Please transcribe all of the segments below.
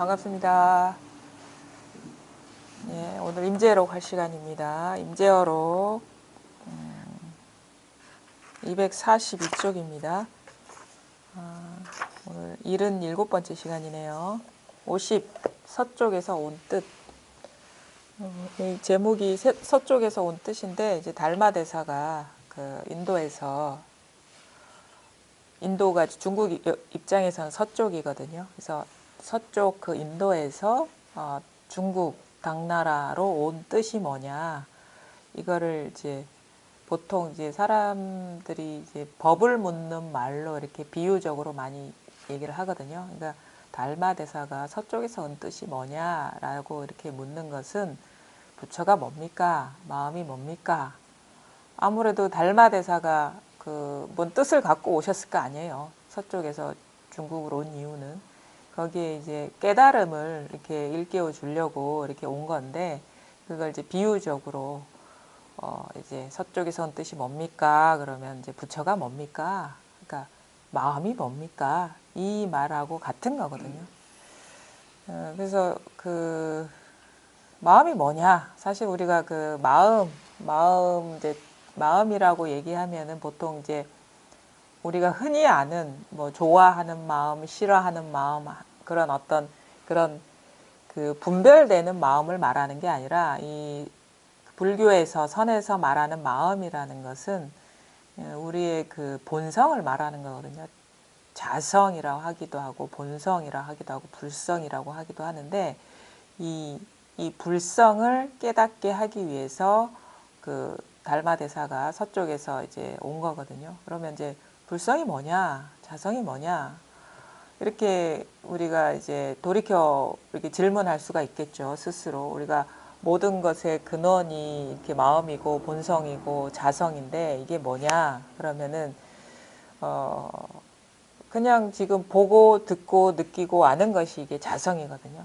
반갑습니다. 예, 오늘 임재어록 할 시간입니다. 임재어록 242쪽입니다. 오늘 77번째 시간이네요. 50, 서쪽에서 온 뜻. 이 제목이 서쪽에서 온 뜻인데, 이제 달마 대사가 그 인도가 중국 입장에서는 서쪽이거든요. 그래서 서쪽 그 인도에서 중국 당나라로 온 뜻이 뭐냐, 이거를 이제 보통 이제 사람들이 이제 법을 묻는 말로 이렇게 비유적으로 많이 얘기를 하거든요. 그러니까 달마 대사가 서쪽에서 온 뜻이 뭐냐라고 이렇게 묻는 것은 부처가 뭡니까? 마음이 뭡니까? 아무래도 달마 대사가 뭔 뜻을 갖고 오셨을 거 아니에요. 서쪽에서 중국으로 온 이유는 거기에 이제 깨달음을 이렇게 일깨워 주려고 이렇게 온 건데, 그걸 이제 비유적으로 이제 서쪽에서 온 뜻이 뭡니까? 그러면 이제 부처가 뭡니까? 그러니까 마음이 뭡니까? 이 말하고 같은 거거든요. 그래서 마음이 뭐냐? 사실 우리가 마음이라고 얘기하면은 보통 이제 우리가 흔히 아는 뭐 좋아하는 마음, 싫어하는 마음, 그런 분별되는 마음을 말하는 게 아니라, 이 불교에서 선에서 말하는 마음이라는 것은 우리의 그 본성을 말하는 거거든요. 자성이라고 하기도 하고 본성이라고 하기도 하고 불성이라고 하기도 하는데, 이 불성을 깨닫게 하기 위해서 그 달마 대사가 서쪽에서 이제 온 거거든요. 그러면 이제 불성이 뭐냐, 자성이 뭐냐, 이렇게 우리가 이제 돌이켜 이렇게 질문할 수가 있겠죠. 스스로 우리가 모든 것의 근원이 이렇게 마음이고 본성이고 자성인데 이게 뭐냐? 그러면은 그냥 지금 보고 듣고 느끼고 아는 것이 이게 자성이거든요.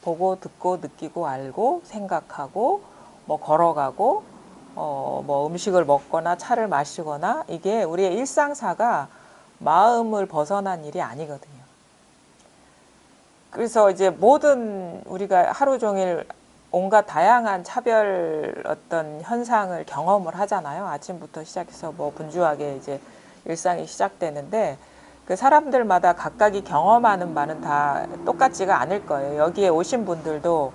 보고 듣고 느끼고 알고 생각하고 뭐 걸어가고 뭐 음식을 먹거나 차를 마시거나, 이게 우리의 일상사가 마음을 벗어난 일이 아니거든요. 그래서 이제 모든 우리가 하루 종일 온갖 다양한 차별 어떤 현상을 경험을 하잖아요. 아침부터 시작해서 뭐 분주하게 이제 일상이 시작되는데, 그 사람들마다 각각이 경험하는 바는 다 똑같지가 않을 거예요. 여기에 오신 분들도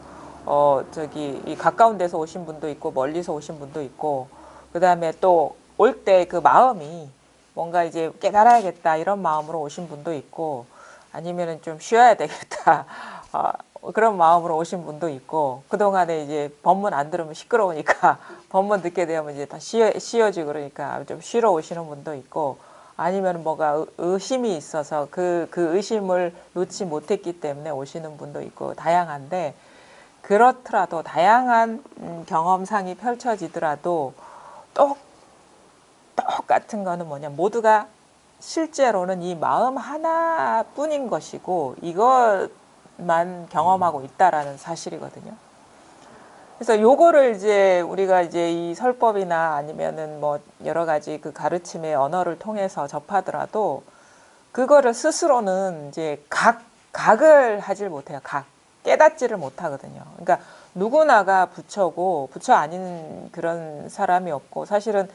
이 가까운 데서 오신 분도 있고 멀리서 오신 분도 있고, 그 다음에 또 올 때 그 마음이 뭔가 이제 깨달아야겠다 이런 마음으로 오신 분도 있고, 아니면은 좀 쉬어야 되겠다 그런 마음으로 오신 분도 있고, 그동안에 이제 법문 안 들으면 시끄러우니까 법문 듣게 되면 이제 다 쉬어지고 그러니까 좀 쉬러 오시는 분도 있고, 아니면 뭐가 의심이 있어서 그 의심을 놓지 못했기 때문에 오시는 분도 있고, 다양한데, 그렇더라도 다양한 경험상이 펼쳐지더라도 똑같은 거는 뭐냐, 모두가 실제로는 이 마음 하나뿐인 것이고 이것만 경험하고 있다라는 사실이거든요. 그래서 요거를 이제 우리가 이제 이 설법이나 아니면은 뭐 여러 가지 그 가르침의 언어를 통해서 접하더라도 그거를 스스로는 이제 각을 하질 못해요. 깨닫지를 못하거든요. 그러니까 누구나가 부처고, 부처 아닌 그런 사람이 없고, 사실은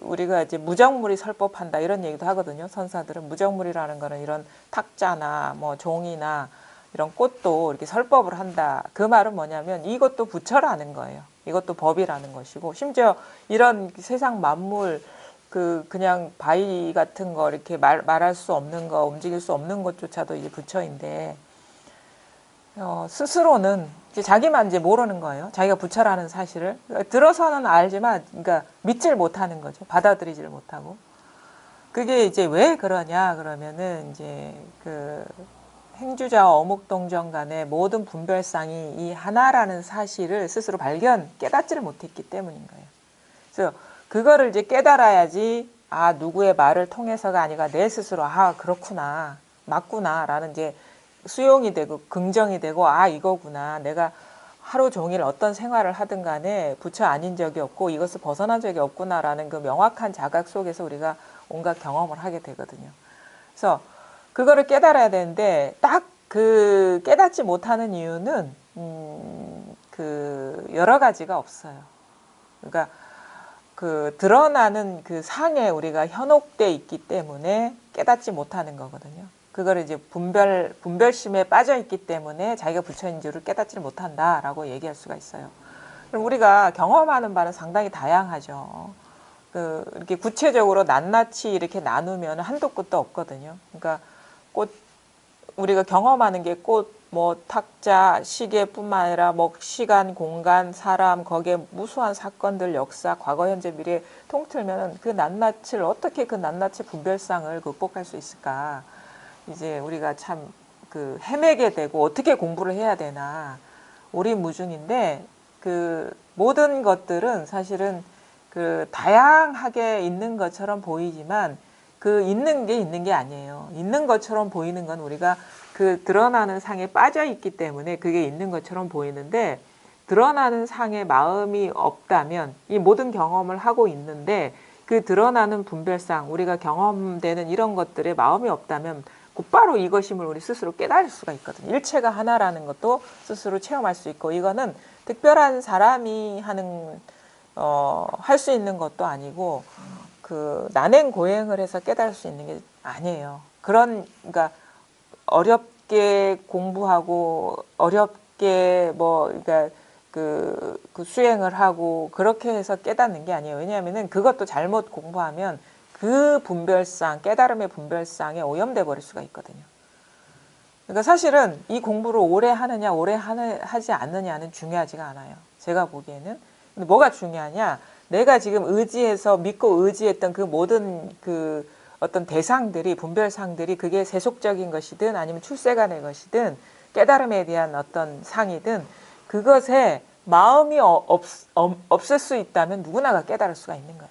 우리가 이제 무정물이 설법한다 이런 얘기도 하거든요. 선사들은 무정물이라는 거는 이런 탁자나 뭐 종이나 이런 꽃도 이렇게 설법을 한다. 그 말은 뭐냐면 이것도 부처라는 거예요. 이것도 법이라는 것이고, 심지어 이런 세상 만물 그냥 바위 같은 거 이렇게 말할 수 없는 거, 움직일 수 없는 것조차도 이제 부처인데, 스스로는 이제 자기만 이제 모르는 거예요. 자기가 부처라는 사실을 들어서는 알지만, 그러니까 믿질 못하는 거죠. 받아들이지를 못하고. 그게 이제 왜 그러냐 그러면은 이제 행주자와 어묵동정 간의 모든 분별상이 이 하나라는 사실을 스스로 깨닫지를 못했기 때문인 거예요. 그래서 그거를 이제 깨달아야지, 누구의 말을 통해서가 아니라 내 스스로 그렇구나, 맞구나라는 이제 수용이 되고 긍정이 되고, 이거구나, 내가 하루 종일 어떤 생활을 하든 간에 부처 아닌 적이 없고 이것을 벗어난 적이 없구나라는 그 명확한 자각 속에서 우리가 온갖 경험을 하게 되거든요. 그래서 그거를 깨달아야 되는데, 딱 그 깨닫지 못하는 이유는 그 여러 가지가 없어요. 그러니까 그 드러나는 그 상에 우리가 현혹돼 있기 때문에 깨닫지 못하는 거거든요. 그걸 이제 분별심에 빠져 있기 때문에 자기가 부처인 줄을 깨닫지 못한다라고 얘기할 수가 있어요. 그럼 우리가 경험하는 바는 상당히 다양하죠. 그 이렇게 구체적으로 낱낱이 이렇게 나누면 한도 끝도 없거든요. 그러니까 꽃 우리가 경험하는 게 꽃, 뭐 탁자, 시계뿐만 아니라 뭐 시간, 공간, 사람, 거기에 무수한 사건들, 역사, 과거, 현재, 미래 통틀면은 그 낱낱을 어떻게 그 낱낱의 분별상을 극복할 수 있을까? 이제 우리가 참 그 헤매게 되고 어떻게 공부를 해야 되나 오리무중인데 그 모든 것들은 사실은 그 다양하게 있는 것처럼 보이지만 그 있는 게 아니에요. 있는 것처럼 보이는 건 우리가 그 드러나는 상에 빠져 있기 때문에 그게 있는 것처럼 보이는데 드러나는 상에 마음이 없다면 이 모든 경험을 하고 있는데 그 드러나는 분별상 우리가 경험되는 이런 것들에 마음이 없다면 곧바로 이것임을 우리 스스로 깨달을 수가 있거든요. 일체가 하나라는 것도 스스로 체험할 수 있고 이거는 특별한 사람이 하는 할 수 있는 것도 아니고 그 난행고행을 해서 깨달을 수 있는 게 아니에요. 그러니까 어렵게 공부하고 어렵게 뭐 그러니까 그 수행을 하고 그렇게 해서 깨닫는 게 아니에요. 왜냐하면은 그것도 잘못 공부하면 그 분별상 깨달음의 분별상에 오염돼 버릴 수가 있거든요. 그러니까 사실은 이 공부를 오래 하느냐 오래 하지 않느냐는 중요하지가 않아요. 제가 보기에는. 근데 뭐가 중요하냐? 내가 지금 의지해서 믿고 의지했던 그 모든 그 어떤 대상들이 분별상들이 그게 세속적인 것이든 아니면 출세간의 것이든 깨달음에 대한 어떤 상이든 그것에 마음이 없을 수 있다면 누구나가 깨달을 수가 있는 거예요.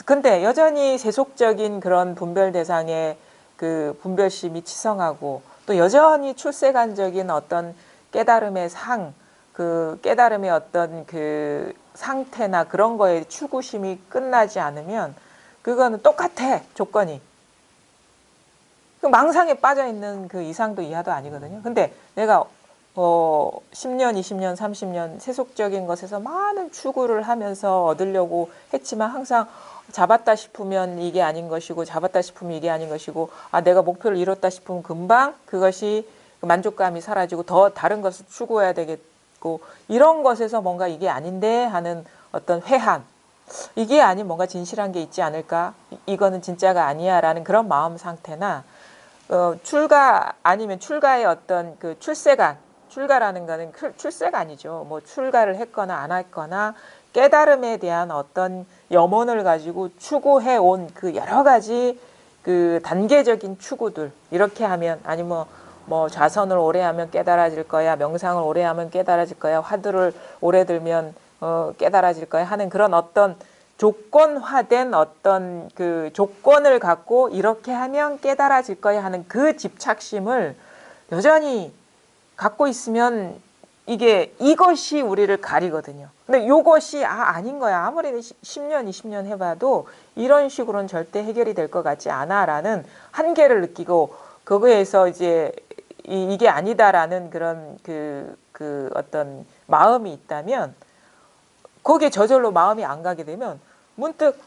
근데 여전히 세속적인 그런 분별 대상의 그 분별심이 치성하고 또 여전히 출세간적인 어떤 깨달음의 상, 그 깨달음의 어떤 그 상태나 그런 거에 추구심이 끝나지 않으면 그거는 똑같아, 조건이. 그 망상에 빠져 있는 그 이상도 이하도 아니거든요. 근데 내가 10년, 20년, 30년 세속적인 것에서 많은 추구를 하면서 얻으려고 했지만 항상 잡았다 싶으면 이게 아닌 것이고 잡았다 싶으면 이게 아닌 것이고 내가 목표를 이뤘다 싶으면 금방 그것이 만족감이 사라지고 더 다른 것을 추구해야 되겠고 이런 것에서 뭔가 이게 아닌데 하는 어떤 회한 이게 아닌 뭔가 진실한 게 있지 않을까 이거는 진짜가 아니야 라는 그런 마음 상태나 출가 아니면 출가의 어떤 그 출가라는 거는 출세가 아니죠. 뭐 출가를 했거나 안 했거나 깨달음에 대한 어떤 염원을 가지고 추구해 온 그 여러 가지 그 단계적인 추구들 이렇게 하면 아니면 뭐 좌선을 오래 하면 깨달아질 거야, 명상을 오래 하면 깨달아질 거야, 화두를 오래 들면 깨달아질 거야 하는 그런 어떤 조건화된 어떤 그 조건을 갖고 이렇게 하면 깨달아질 거야 하는 그 집착심을 여전히 갖고 있으면 이것이 우리를 가리거든요. 근데 이것이 아닌 거야. 아무리 10년, 20년 해봐도 이런 식으로는 절대 해결이 될 것 같지 않아라는 한계를 느끼고 거기에서 이제 이게 아니다라는 그런 그 어떤 마음이 있다면 거기에 저절로 마음이 안 가게 되면 문득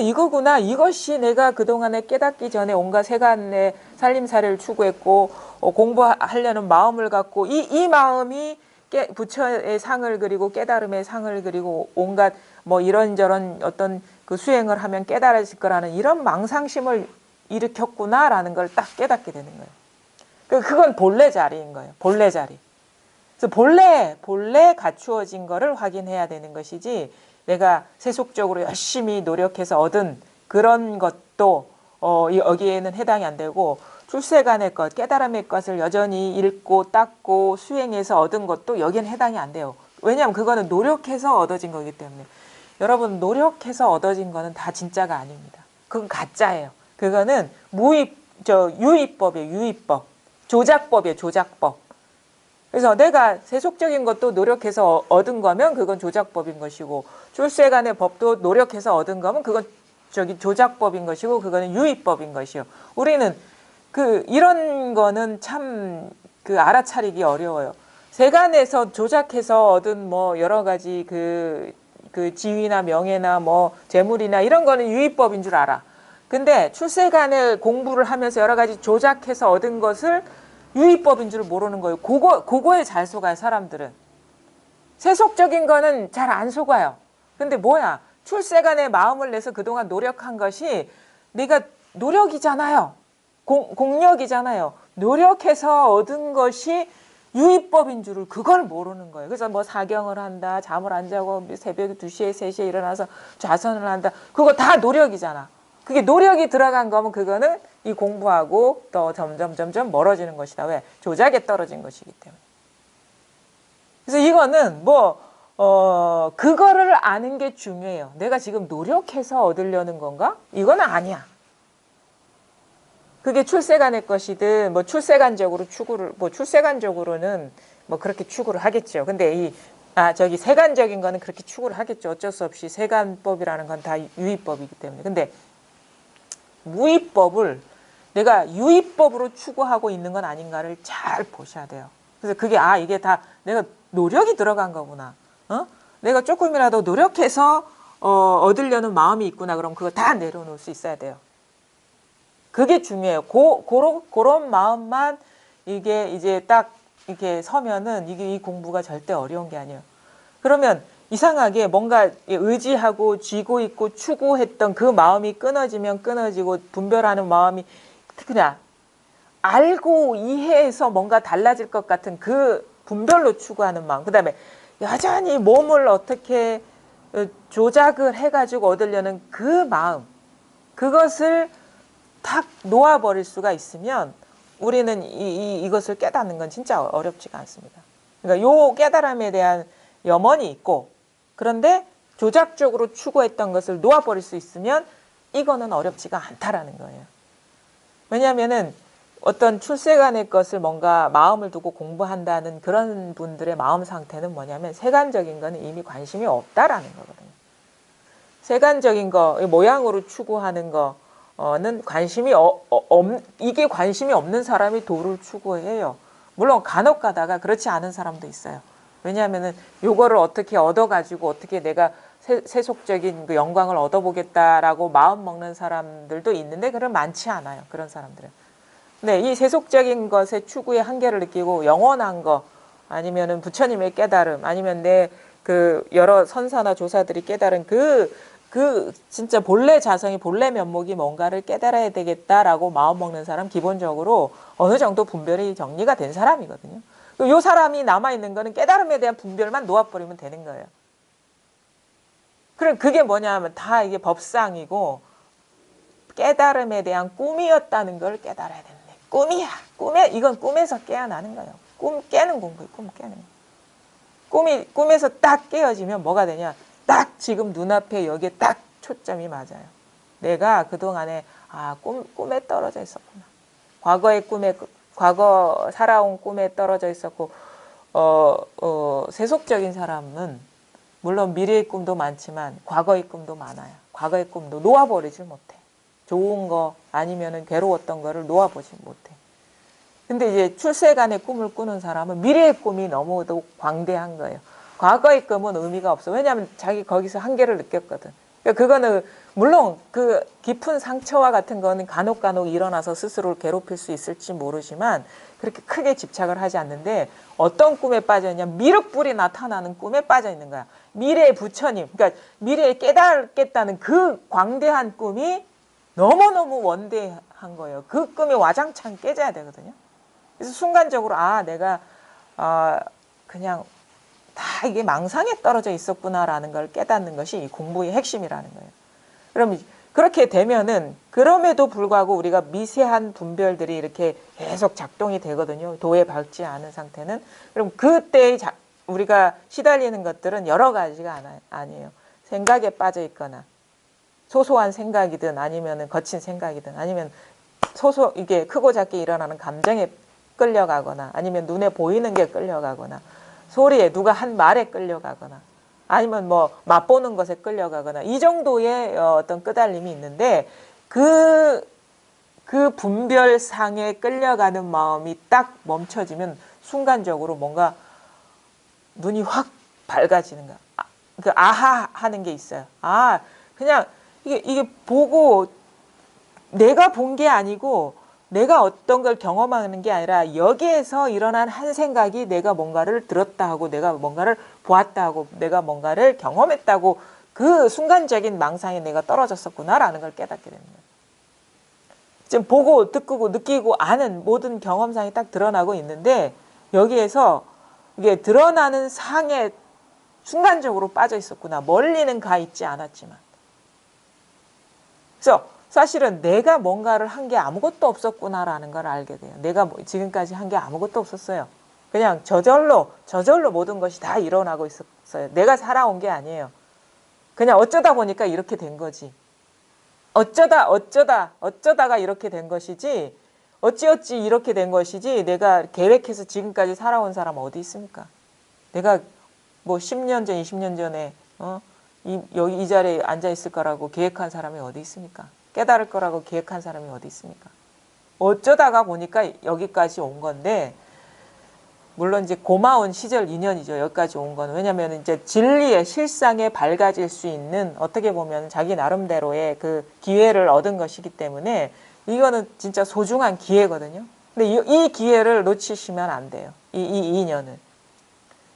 이거구나. 이것이 내가 그동안에 깨닫기 전에 온갖 세간의 살림살이를 추구했고 공부하려는 마음을 갖고 이 마음이 부처의 상을 그리고 깨달음의 상을 그리고 온갖 뭐 이런저런 어떤 그 수행을 하면 깨달아질 거라는 이런 망상심을 일으켰구나라는 걸 딱 깨닫게 되는 거예요. 그건 본래 자리인 거예요. 본래 자리. 그래서 본래 갖추어진 거를 확인해야 되는 것이지 내가 세속적으로 열심히 노력해서 얻은 그런 것도 여기에는 해당이 안 되고 출세간의 것, 깨달음의 것을 여전히 읽고 닦고 수행해서 얻은 것도 여기에는 해당이 안 돼요. 왜냐하면 그거는 노력해서 얻어진 거기 때문에. 여러분 노력해서 얻어진 거는 다 진짜가 아닙니다. 그건 가짜예요. 그거는 유의법이에요. 유의법. 조작법이에요. 조작법. 그래서 내가 세속적인 것도 노력해서 얻은 거면 그건 조작법인 것이고 출세간의 법도 노력해서 얻은 거면 그건 조작법인 것이고 그거는 유의법인 것이요. 우리는 이런 거는 참 알아차리기 어려워요. 세간에서 조작해서 얻은 뭐 여러 가지 그 지위나 명예나 뭐 재물이나 이런 거는 유의법인 줄 알아. 근데 출세간에 공부를 하면서 여러 가지 조작해서 얻은 것을 유의법인 줄 모르는 거예요. 그거에 잘 속아요, 사람들은. 세속적인 거는 잘 안 속아요. 근데 뭐야? 출세간에 마음을 내서 그동안 노력한 것이 내가 노력이잖아요. 공력이잖아요. 노력해서 얻은 것이 유의법인 줄을 그걸 모르는 거예요. 그래서 뭐 사경을 한다, 잠을 안 자고 새벽 2시에 3시에 일어나서 좌선을 한다. 그거 다 노력이잖아. 그게 노력이 들어간 거면 그거는 이 공부하고 또 점점 멀어지는 것이다. 왜? 조작에 떨어진 것이기 때문에. 그래서 이거는 그거를 아는 게 중요해요. 내가 지금 노력해서 얻으려는 건가? 이건 아니야. 그게 출세간의 것이든 뭐 출세간적으로 추구를 출세간적으로는 뭐 그렇게 추구를 하겠죠. 근데 세간적인 거는 그렇게 추구를 하겠죠. 어쩔 수 없이 세간법이라는 건 다 유의법이기 때문에. 근데 무의법을 내가 유의법으로 추구하고 있는 건 아닌가를 잘 보셔야 돼요. 그래서 그게 이게 다 내가 노력이 들어간 거구나. 내가 조금이라도 노력해서 얻으려는 마음이 있구나. 그럼 그거 다 내려놓을 수 있어야 돼요. 그게 중요해요. 그런 마음만 이게 이제 딱 이렇게 서면은 이 공부가 절대 어려운 게 아니에요. 그러면 이상하게 뭔가 의지하고 쥐고 있고 추구했던 그 마음이 끊어지면 끊어지고 분별하는 마음이 그냥 알고 이해해서 뭔가 달라질 것 같은 그 분별로 추구하는 마음. 그 다음에 여전히 몸을 어떻게 조작을 해가지고 얻으려는 그 마음. 그것을 탁 놓아버릴 수가 있으면 우리는 이것을 깨닫는 건 진짜 어렵지가 않습니다. 그러니까 요 깨달음에 대한 염원이 있고 그런데 조작적으로 추구했던 것을 놓아버릴 수 있으면 이거는 어렵지가 않다라는 거예요. 왜냐하면은 어떤 출세간의 것을 뭔가 마음을 두고 공부한다는 그런 분들의 마음 상태는 뭐냐면 세간적인 거는 이미 관심이 없다라는 거거든요. 세간적인 거, 모양으로 추구하는 거는 이게 관심이 없는 사람이 도를 추구해요. 물론 간혹 가다가 그렇지 않은 사람도 있어요. 왜냐하면은 요거를 어떻게 얻어가지고 어떻게 내가 세속적인 그 영광을 얻어보겠다라고 마음 먹는 사람들도 있는데 그런 많지 않아요. 그런 사람들은. 네, 이 세속적인 것의 추구의 한계를 느끼고 영원한 거 아니면은 부처님의 깨달음 아니면 내 여러 선사나 조사들이 깨달은 진짜 본래 자성이 본래 면목이 뭔가를 깨달아야 되겠다라고 마음 먹는 사람 기본적으로 어느 정도 분별이 정리가 된 사람이거든요. 요 사람이 남아있는 거는 깨달음에 대한 분별만 놓아버리면 되는 거예요. 그럼 그게 뭐냐 하면 다 이게 법상이고 깨달음에 대한 꿈이었다는 걸 깨달아야 되는데 꿈이야. 이건 꿈에서 깨어나는 거예요. 꿈 깨는 공부예요. 꿈 깨는 거. 꿈에서 딱 깨어지면 뭐가 되냐. 딱 지금 눈앞에 여기에 딱 초점이 맞아요. 내가 그동안에 꿈에 떨어져 있었구나. 과거 살아온 꿈에 떨어져 있었고 세속적인 사람은 물론 미래의 꿈도 많지만 과거의 꿈도 많아요. 과거의 꿈도 놓아버리질 못해. 좋은 거 아니면은 괴로웠던 거를 놓아보지 못해. 근데 이제 출세간의 꿈을 꾸는 사람은 미래의 꿈이 너무도 광대한 거예요. 과거의 꿈은 의미가 없어. 왜냐하면 자기 거기서 한계를 느꼈거든. 그러니까 그거는 물론 그 깊은 상처와 같은 거는 간혹 일어나서 스스로를 괴롭힐 수 있을지 모르지만 그렇게 크게 집착을 하지 않는데 어떤 꿈에 빠져 있냐. 미륵불이 나타나는 꿈에 빠져 있는 거야. 미래의 부처님, 그러니까 미래에 깨닫겠다는 그 광대한 꿈이 너무너무 원대한 거예요. 그 꿈이 와장창 깨져야 되거든요. 그래서 순간적으로 내가 그냥 다 이게 망상에 떨어져 있었구나라는 걸 깨닫는 것이 이 공부의 핵심이라는 거예요. 그럼 그렇게 되면은 그럼에도 불구하고 우리가 미세한 분별들이 이렇게 계속 작동이 되거든요. 도에 밝지 않은 상태는. 그럼 그때 우리가 시달리는 것들은 여러 가지가 아니에요. 생각에 빠져 있거나 소소한 생각이든 아니면 거친 생각이든 아니면 이게 크고 작게 일어나는 감정에 끌려가거나 아니면 눈에 보이는 게 끌려가거나 소리에 누가 한 말에 끌려가거나 아니면 뭐 맛보는 것에 끌려가거나 이 정도의 어떤 끄달림이 있는데 그 그 분별상에 끌려가는 마음이 딱 멈춰지면 순간적으로 뭔가 눈이 확 밝아지는 거야. 그 아하 하는 게 있어요. 아, 그냥 이게 보고 내가 본 게 아니고 내가 어떤 걸 경험하는 게 아니라 여기에서 일어난 한 생각이 내가 뭔가를 들었다 하고 내가 뭔가를 보았다 하고 내가 뭔가를 경험했다고 그 순간적인 망상에 내가 떨어졌었구나라는 걸 깨닫게 됩니다. 지금 보고 듣고 느끼고 아는 모든 경험상이 딱 드러나고 있는데 여기에서 이게 드러나는 상에 순간적으로 빠져 있었구나. 멀리는 가 있지 않았지만. 그래서 사실은 내가 뭔가를 한 게 아무것도 없었구나라는 걸 알게 돼요. 내가 지금까지 한 게 아무것도 없었어요. 그냥 저절로 모든 것이 다 일어나고 있었어요. 내가 살아온 게 아니에요. 그냥 어쩌다 보니까 이렇게 된 거지. 어쩌다가 이렇게 된 것이지, 어찌어찌 이렇게 된 것이지, 내가 계획해서 지금까지 살아온 사람 어디 있습니까? 내가 뭐 10년 전, 20년 전에, 여기 이 자리에 앉아 있을 거라고 계획한 사람이 어디 있습니까? 깨달을 거라고 계획한 사람이 어디 있습니까? 어쩌다가 보니까 여기까지 온 건데, 물론 이제 고마운 시절 인연이죠. 여기까지 온 거는. 왜냐면 이제 진리의 실상에 밝아질 수 있는 어떻게 보면 자기 나름대로의 그 기회를 얻은 것이기 때문에 이거는 진짜 소중한 기회거든요. 근데 이 기회를 놓치시면 안 돼요. 이 인연을.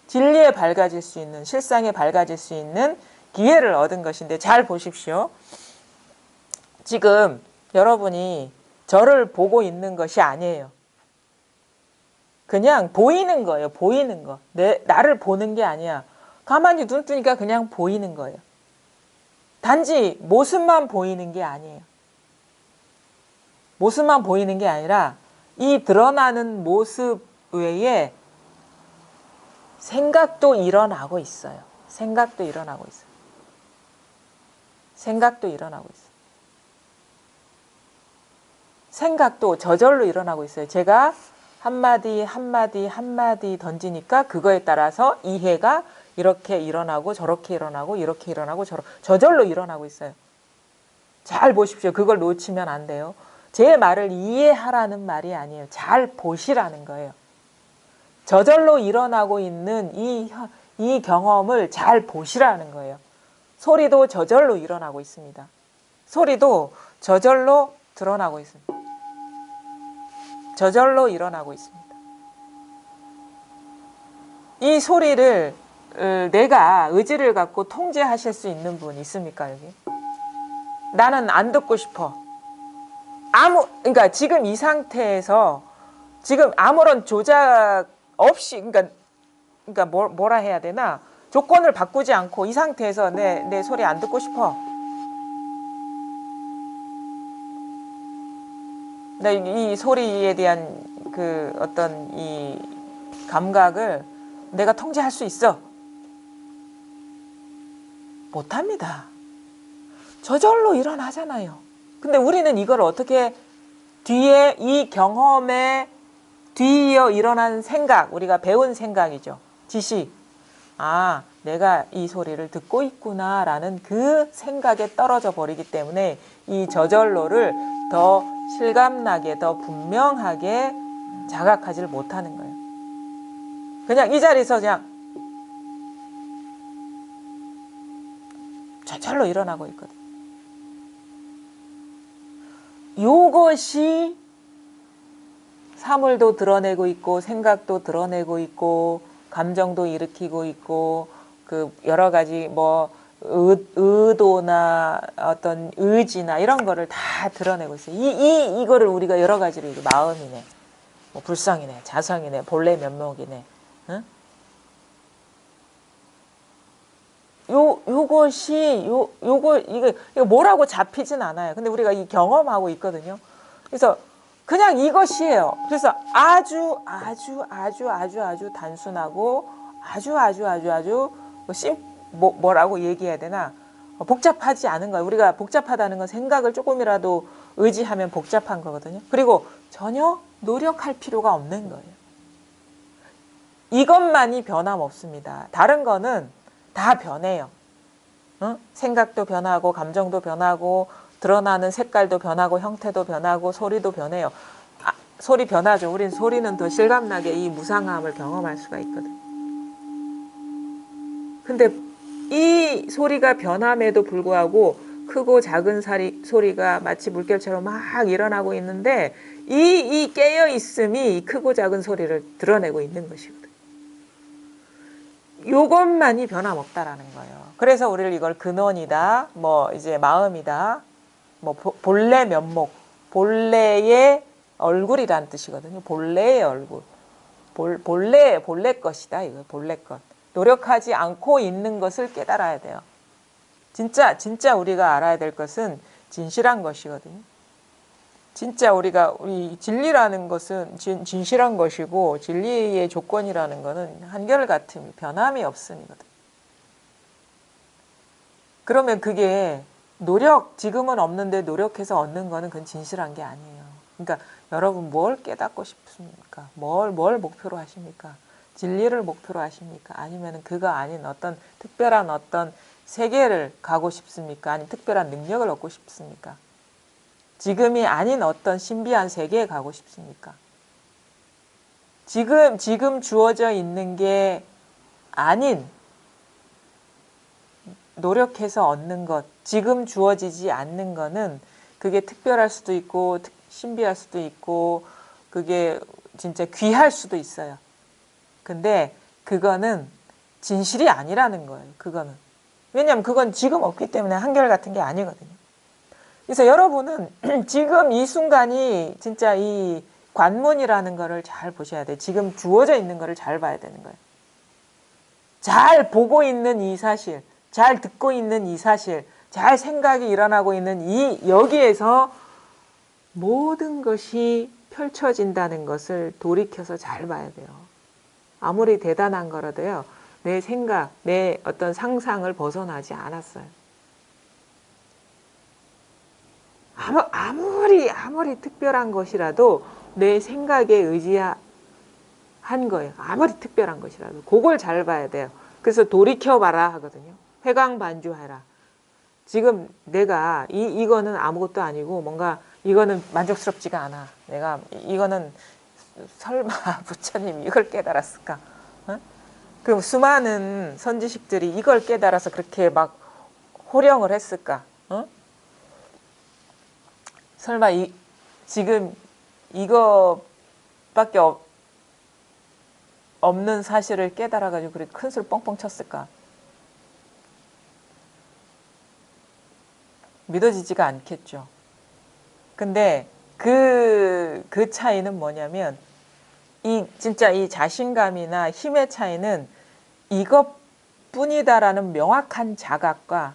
진리에 밝아질 수 있는, 실상에 밝아질 수 있는 기회를 얻은 것인데 잘 보십시오. 지금 여러분이 저를 보고 있는 것이 아니에요. 그냥 보이는 거예요. 보이는 거. 나를 보는 게 아니야. 가만히 눈 뜨니까 그냥 보이는 거예요. 단지 모습만 보이는 게 아니에요. 모습만 보이는 게 아니라 이 드러나는 모습 외에 생각도 일어나고 있어요. 생각도 일어나고 있어요. 생각도 일어나고 있어요. 생각도 저절로 일어나고 있어요. 제가 한마디 던지니까 그거에 따라서 이해가 이렇게 일어나고 저렇게 일어나고 이렇게 일어나고 저절로 일어나고 있어요. 잘 보십시오. 그걸 놓치면 안 돼요. 제 말을 이해하라는 말이 아니에요. 잘 보시라는 거예요. 저절로 일어나고 있는 이 경험을 잘 보시라는 거예요. 소리도 저절로 일어나고 있습니다. 소리도 저절로 드러나고 있습니다. 저절로 일어나고 있습니다. 이 소리를 내가 의지를 갖고 통제하실 수 있는 분 있습니까, 여기? 나는 안 듣고 싶어. 그러니까 지금 이 상태에서 지금 아무런 조작 없이, 그러니까 뭐라 해야 되나? 조건을 바꾸지 않고 이 상태에서 내 소리 안 듣고 싶어. 이 소리에 대한 그 어떤 이 감각을 내가 통제할 수 있어. 못합니다. 저절로 일어나잖아요. 근데 우리는 이걸 어떻게 뒤에 이 경험에 뒤이어 일어난 생각, 우리가 배운 생각이죠. 지식. 아, 내가 이 소리를 듣고 있구나라는 그 생각에 떨어져 버리기 때문에 이 저절로를 더 실감나게, 더 분명하게 자각하지를 못하는 거예요. 그냥 이 자리에서 그냥 저절로 일어나고 있거든. 요것이 사물도 드러내고 있고 생각도 드러내고 있고 감정도 일으키고 있고 그 여러 가지 뭐 의도나 어떤 의지나 이런 거를 다 드러내고 있어요. 이거를 우리가 여러 가지로 마음이네, 뭐 불성이네, 자성이네, 본래 면목이네. 응? 이거 뭐라고 잡히진 않아요. 근데 우리가 이 경험하고 있거든요. 그래서 그냥 이것이에요. 그래서 아주 단순하고 뭐라고 얘기해야 되나? 복잡하지 않은 거예요. 우리가 복잡하다는 건 생각을 조금이라도 의지하면 복잡한 거거든요. 그리고 전혀 노력할 필요가 없는 거예요. 이것만이 변함없습니다. 다른 거는 다 변해요. 생각도 변하고 감정도 변하고 드러나는 색깔도 변하고 형태도 변하고 소리도 변해요. 소리 변하죠. 우린 소리는 더 실감나게 이 무상함을 경험할 수가 있거든. 근데 이 소리가 변함에도 불구하고 크고 작은 소리가 마치 물결처럼 막 일어나고 있는데 이 깨어있음이 크고 작은 소리를 드러내고 있는 것이거든. 요것만이 변함없다라는 거예요. 그래서 우리를 이걸 근원이다, 뭐 이제 마음이다, 뭐 본래 면목, 본래의 얼굴이란 뜻이거든요. 본래의 얼굴. 본래 것이다. 이거 본래 것. 노력하지 않고 있는 것을 깨달아야 돼요. 진짜 우리가 알아야 될 것은 진실한 것이거든요. 진짜 우리 진리라는 것은 진실한 것이고 진리의 조건이라는 것은 한결같음이 변함이 없음이거든. 그러면 그게 지금은 없는데 노력해서 얻는 거는 그건 진실한 게 아니에요. 그러니까 여러분 뭘 깨닫고 싶습니까? 뭘 목표로 하십니까? 진리를 목표로 하십니까? 아니면 그거 아닌 어떤 특별한 어떤 세계를 가고 싶습니까? 아니면 특별한 능력을 얻고 싶습니까? 지금이 아닌 어떤 신비한 세계에 가고 싶습니까? 지금 주어져 있는 게 아닌 노력해서 얻는 것, 지금 주어지지 않는 거는 그게 특별할 수도 있고 신비할 수도 있고 그게 진짜 귀할 수도 있어요. 근데 그거는 진실이 아니라는 거예요. 그거는. 왜냐하면 그건 지금 없기 때문에 한결같은 게 아니거든요. 그래서 여러분은 지금 이 순간이 진짜 이 관문이라는 거를 잘 보셔야 돼요. 지금 주어져 있는 거를 잘 봐야 되는 거예요. 잘 보고 있는 이 사실, 잘 듣고 있는 이 사실, 잘 생각이 일어나고 있는 여기에서 모든 것이 펼쳐진다는 것을 돌이켜서 잘 봐야 돼요. 아무리 대단한 거라도요, 내 생각, 내 어떤 상상을 벗어나지 않았어요. 아무리 특별한 것이라도 내 생각에 의지한 거예요. 아무리 특별한 것이라도. 그걸 잘 봐야 돼요. 그래서 돌이켜봐라 하거든요. 회광반주해라. 지금 내가 이거는 아무것도 아니고 뭔가 이거는 만족스럽지가 않아. 내가 이거는 설마 부처님이 이걸 깨달았을까? 어? 그 수많은 선지식들이 이걸 깨달아서 그렇게 막 호령을 했을까? 어? 설마 지금 이거밖에 없는 사실을 깨달아가지고 그렇게 큰 소리 뻥뻥 쳤을까? 믿어지지가 않겠죠. 근데 그 차이는 뭐냐면 진짜 이 자신감이나 힘의 차이는 이것뿐이다라는 명확한 자각과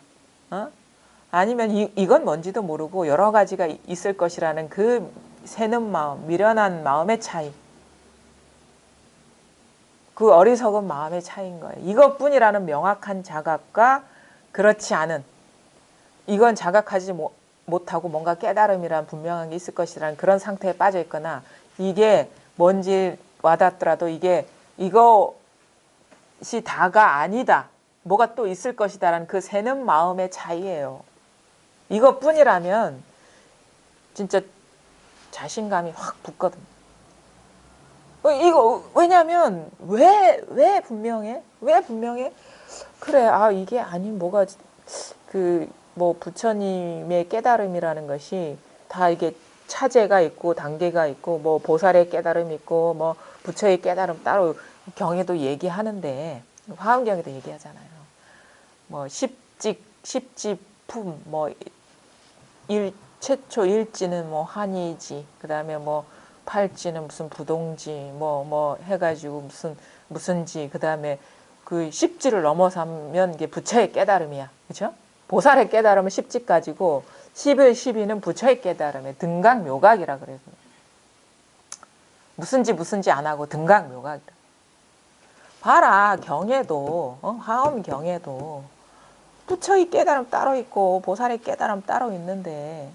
아니면 이건 뭔지도 모르고 여러 가지가 있을 것이라는 그 새는 마음, 미련한 마음의 차이. 그 어리석은 마음의 차이인 거예요. 이것뿐이라는 명확한 자각과 그렇지 않은, 이건 자각하지 못하고 뭔가 깨달음이란 분명한 게 있을 것이라는 그런 상태에 빠져 있거나, 이게 뭔지 와닿더라도 이것이 다가 아니다, 뭐가 또 있을 것이다라는 그 새는 마음의 차이예요. 이것뿐이라면 진짜 자신감이 확 붙거든요. 이거 왜냐면 왜 분명해? 왜 분명해? 그래, 이게 아닌 뭐가 뭐 부처님의 깨달음이라는 것이 다 이게 차제가 있고 단계가 있고 뭐 보살의 깨달음 있고 뭐 부처의 깨달음 따로 경에도 얘기하는데, 화엄경에도 얘기하잖아요. 뭐 십지품 뭐 최초 일지는 뭐 한이지, 그다음에 뭐 팔지는 무슨 부동지 뭐 해가지고 무슨지, 그다음에 그 십지를 넘어서면 이게 부처의 깨달음이야. 그렇죠? 보살의 깨달음은 십지까지고 11, 12는 부처의 깨달음에 등각묘각이라 그래요. 무슨지 안 하고 등각묘각이라. 봐라, 경에도 화엄 경에도 부처의 깨달음 따로 있고 보살의 깨달음 따로 있는데,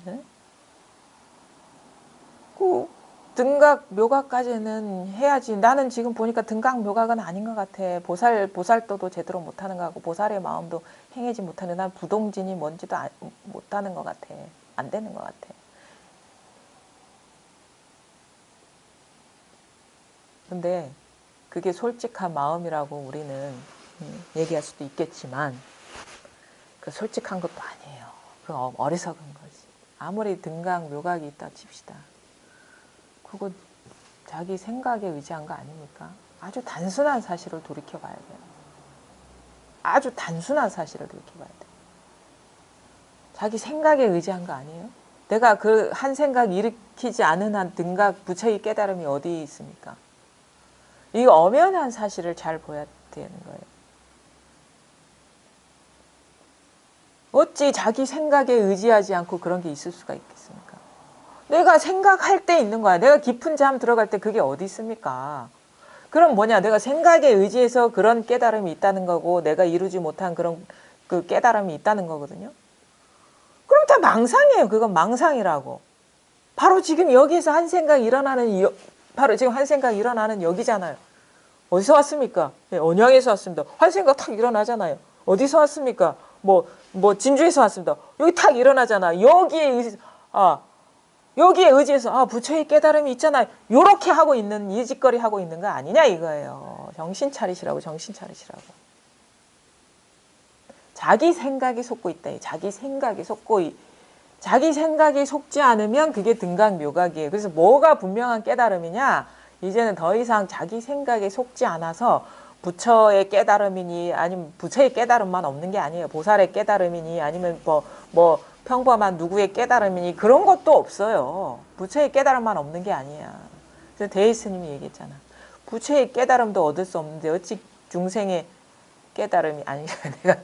그 등각 묘각까지는 해야지. 나는 지금 보니까 등각 묘각은 아닌 것 같아. 보살도도 제대로 못하는 것 같고 보살의 마음도 행하지 못하는, 난 부동진이 뭔지도 못하는 것 같아. 안 되는 것 같아요. 근데 그게 솔직한 마음이라고 우리는 얘기할 수도 있겠지만 그 솔직한 것도 아니에요. 그 어리석은 거지. 아무리 등각 묘각이 있다 칩시다. 그거 자기 생각에 의지한 거 아닙니까? 아주 단순한 사실을 돌이켜봐야 돼요. 아주 단순한 사실을 돌이켜봐야 돼요. 자기 생각에 의지한 거 아니에요? 내가 그 한 생각 일으키지 않은 한 등각 부처의 깨달음이 어디 있습니까? 이 엄연한 사실을 잘 보야 되는 거예요. 어찌 자기 생각에 의지하지 않고 그런 게 있을 수가 있겠습니까? 내가 생각할 때 있는 거야. 내가 깊은 잠 들어갈 때 그게 어디 있습니까? 그럼 뭐냐? 내가 생각에 의지해서 그런 깨달음이 있다는 거고 내가 이루지 못한 그런 그 깨달음이 있다는 거거든요. 그럼 다 망상이에요. 그건 망상이라고. 바로 지금 여기에서 한 생각이 일어나는 바로 지금 한 생각이 일어나는 여기잖아요. 어디서 왔습니까? 네, 언양에서 왔습니다. 한 생각 탁 일어나잖아요. 어디서 왔습니까? 뭐 진주에서 왔습니다. 여기 탁 일어나잖아. 여기에 의지해서 부처의 깨달음이 있잖아요. 요렇게 하고 있는 이 짓거리 하고 있는 거 아니냐 이거예요. 정신 차리시라고. 정신 차리시라고. 자기 생각이 속고 있다. 자기 생각이 속지 않으면 그게 등각묘각이에요. 그래서 뭐가 분명한 깨달음이냐? 이제는 더 이상 자기 생각에 속지 않아서 부처의 깨달음이니 아니면 부처의 깨달음만 없는 게 아니에요. 보살의 깨달음이니 아니면 뭐 평범한 누구의 깨달음이니 그런 것도 없어요. 부처의 깨달음만 없는 게 아니야. 그래서 대희 스님이 얘기했잖아. 부처의 깨달음도 얻을 수 없는데 어찌 중생의 깨달음이 아니 내가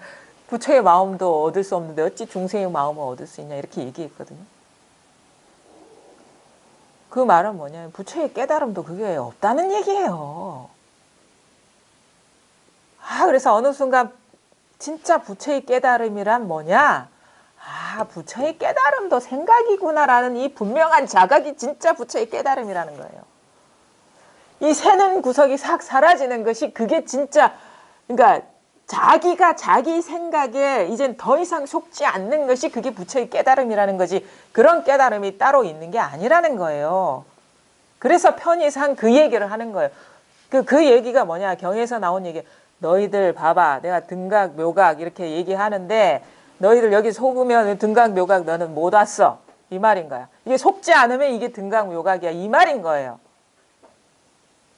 부처의 마음도 얻을 수 없는데 어찌 중생의 마음을 얻을 수 있냐 이렇게 얘기했거든요. 그 말은 뭐냐면 부처의 깨달음도 그게 없다는 얘기예요. 그래서 어느 순간 진짜 부처의 깨달음이란 뭐냐? 부처의 깨달음도 생각이구나라는 이 분명한 자각이 진짜 부처의 깨달음이라는 거예요. 이 새는 구석이 싹 사라지는 것이 그게 진짜 그러니까 자기가 자기 생각에 이젠 더 이상 속지 않는 것이 그게 부처의 깨달음이라는 거지 그런 깨달음이 따로 있는 게 아니라는 거예요. 그래서 편의상 그 얘기를 하는 거예요. 그 얘기가 뭐냐 경에서 나온 얘기 너희들 봐봐 내가 등각 묘각 이렇게 얘기하는데 너희들 여기 속으면 등각 묘각 너는 못 왔어 이 말인 거야. 이게 속지 않으면 이게 등각 묘각이야 이 말인 거예요.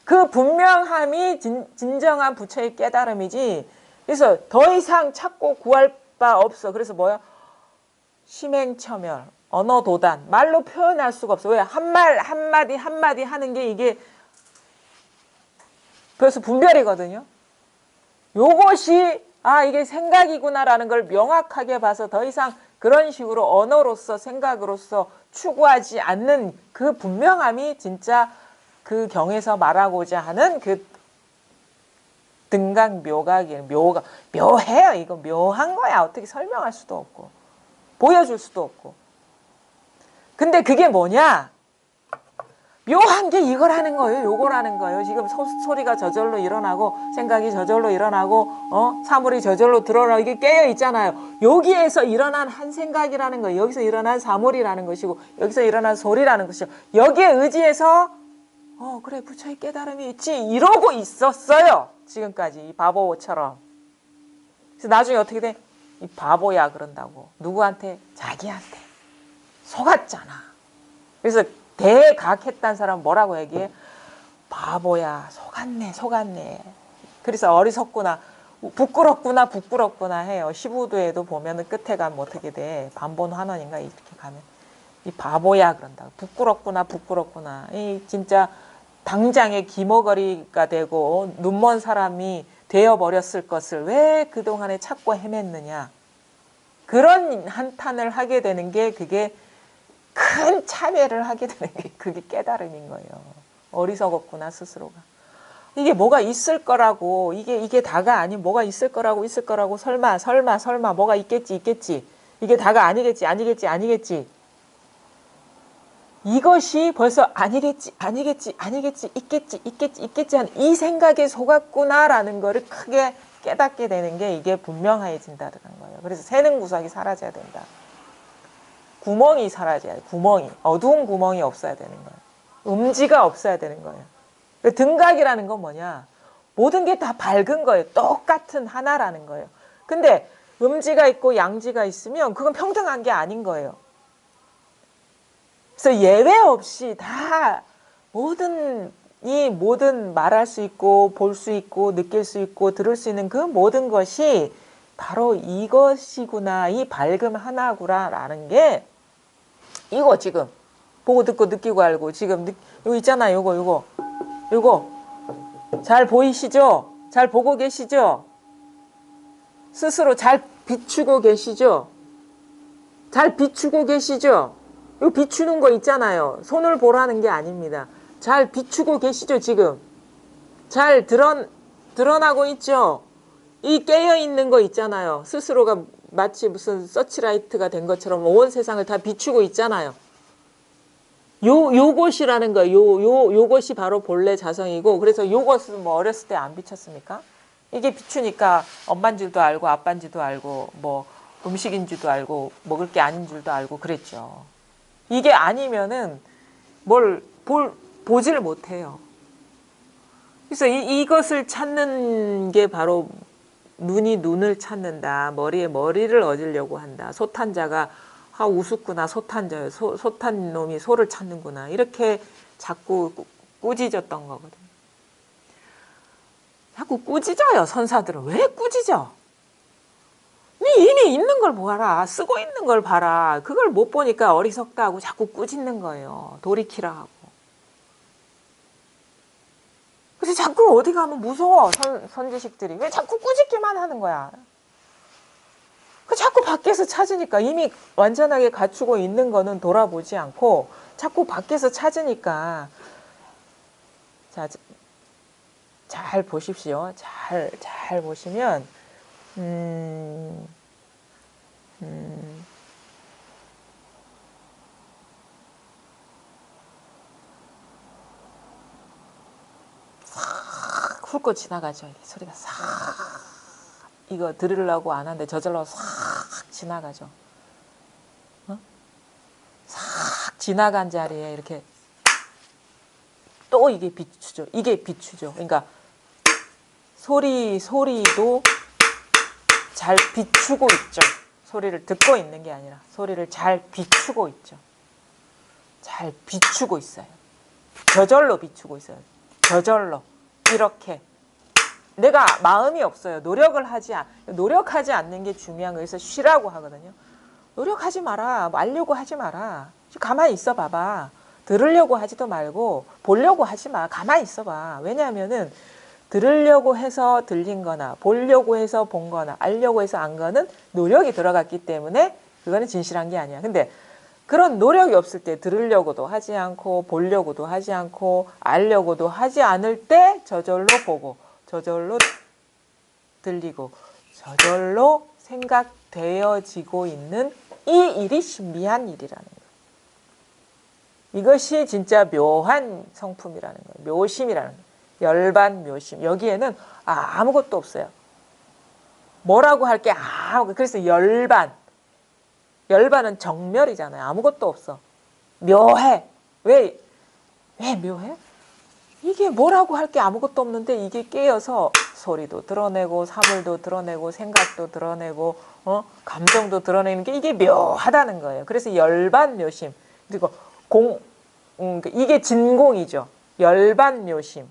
그 분명함이 진정한 부처의 깨달음이지. 그래서 더 이상 찾고 구할 바 없어. 그래서 뭐야? 심행처멸, 언어도단, 말로 표현할 수가 없어. 왜? 한마디 하는 게 이게 벌써 분별이거든요. 요것이 이게 생각이구나라는 걸 명확하게 봐서 더 이상 그런 식으로 언어로서 생각으로서 추구하지 않는 그 분명함이 진짜 그 경에서 말하고자 하는 그 등각 묘각이에요. 묘해요. 이거 묘한 거야. 어떻게 설명할 수도 없고 보여줄 수도 없고. 근데 그게 뭐냐? 묘한 게 이거라는 거예요. 요거라는 거예요. 지금 소리가 저절로 일어나고 생각이 저절로 일어나고 사물이 저절로 드러나고 이게 깨어 있잖아요. 여기에서 일어난 한 생각이라는 거예요. 여기서 일어난 사물이라는 것이고 여기서 일어난 소리라는 것이고 여기에 의지해서 그래 부처의 깨달음이 있지 이러고 있었어요. 지금까지 이 바보처럼. 그래서 나중에 어떻게 돼? 이 바보야 그런다고. 누구한테? 자기한테. 속았잖아. 그래서 대각했다는 사람 뭐라고 얘기해? 바보야 속았네. 그래서 어리석구나 부끄럽구나 해요. 시부도에도 보면은 끝에 가면 어떻게 돼? 반본환원인가 이렇게 가면 이 바보야 그런다고. 부끄럽구나. 이 진짜 당장에 기머거리가 되고 눈먼 사람이 되어버렸을 것을 왜 그동안에 찾고 헤맸느냐. 그런 한탄을 하게 되는 게 그게 큰 참회를 하게 되는 게 그게 깨달음인 거예요. 어리석었구나 스스로가. 이게 뭐가 있을 거라고 이게 다가 아닌 뭐가 있을 거라고 설마 뭐가 있겠지 이게 다가 아니겠지 이것이 벌써 아니겠지 있겠지 한 이 생각에 속았구나라는 거를 크게 깨닫게 되는 게 이게 분명해진다는 거예요. 그래서 새는 구석이 사라져야 된다. 구멍이 사라져야 돼. 구멍이. 어두운 구멍이 없어야 되는 거예요. 음지가 없어야 되는 거예요. 등각이라는 건 뭐냐? 모든 게 다 밝은 거예요. 똑같은 하나라는 거예요. 근데 음지가 있고 양지가 있으면 그건 평등한 게 아닌 거예요. 그래서 예외 없이 다 모든 말할 수 있고 볼 수 있고 느낄 수 있고 들을 수 있는 그 모든 것이 바로 이것이구나, 이 밝음 하나구나라는 게 이거 지금 보고 듣고 느끼고 알고 지금 이거 있잖아요. 요거 잘 보이시죠? 잘 보고 계시죠? 스스로 잘 비추고 계시죠? 잘 비추고 계시죠? 이거 비추는 거 있잖아요. 손을 보라는 게 아닙니다. 잘 비추고 계시죠, 지금? 잘 드러나고 있죠? 이 깨어있는 거 있잖아요. 스스로가 마치 무슨 서치라이트가 된 것처럼 온 세상을 다 비추고 있잖아요. 요것이라는 거예요. 요것이 바로 본래 자성이고, 그래서 요것은 뭐 어렸을 때 안 비쳤습니까? 이게 비추니까 엄마인 줄도 알고, 아빠인 줄도 알고, 뭐 음식인 줄도 알고, 먹을 게 아닌 줄도 알고 그랬죠. 이게 아니면은 보지를 못해요. 그래서 이것을 찾는 게 바로 눈이 눈을 찾는다. 머리에 머리를 얻으려고 한다. 소탄자가 우습구나. 소탄자요. 소탄 놈이 소를 찾는구나. 이렇게 자꾸 꾸짖었던 거거든요. 자꾸 꾸짖어요. 선사들은. 왜 꾸짖어? 이미 있는 걸 보아라. 쓰고 있는 걸 봐라. 그걸 못 보니까 어리석다고 자꾸 꾸짖는 거예요. 돌이키라 하고. 그래서 자꾸 어디 가면 무서워. 선지식들이. 왜 자꾸 꾸짖기만 하는 거야. 자꾸 밖에서 찾으니까 이미 완전하게 갖추고 있는 거는 돌아보지 않고 자꾸 밖에서 찾으니까. 자, 잘 보십시오. 잘 보시면 싹 훑고 지나가죠. 소리가 싹. 이거 들으려고 안 하는데 저절로 싹 지나가죠. 싹 지나간 자리에 이렇게 또 이게 비추죠. 이게 비추죠. 그러니까 소리도 잘 비추고 있죠. 소리를 듣고 있는 게 아니라 소리를 잘 비추고 있죠. 잘 비추고 있어요. 저절로 비추고 있어요. 저절로 이렇게. 내가 마음이 없어요. 노력하지 않는 게 중요한 거에서 쉬라고 하거든요. 노력하지 마라. 알려고 하지 마라. 가만히 있어 봐봐. 들으려고 하지도 말고 보려고 하지 마. 가만히 있어 봐. 왜냐하면은 들으려고 해서 들린 거나 보려고 해서 본 거나 알려고 해서 안 거는 노력이 들어갔기 때문에 그거는 진실한 게 아니야. 근데 그런 노력이 없을 때 들으려고도 하지 않고 보려고도 하지 않고 알려고도 하지 않을 때 저절로 보고 저절로 들리고 저절로 생각되어지고 있는 이 일이 신비한 일이라는 거예요. 이것이 진짜 묘한 성품이라는 거예요. 묘심이라는 거예요. 열반 묘심. 여기에는 아무것도 없어요. 뭐라고 할 게 그래서 열반은 정멸이잖아요. 아무것도 없어. 묘해. 왜 묘해? 이게 뭐라고 할 게 아무것도 없는데 이게 깨어서 소리도 드러내고 사물도 드러내고 생각도 드러내고 감정도 드러내는 게 이게 묘하다는 거예요. 그래서 열반 묘심. 그리고 이게 진공이죠. 열반 묘심.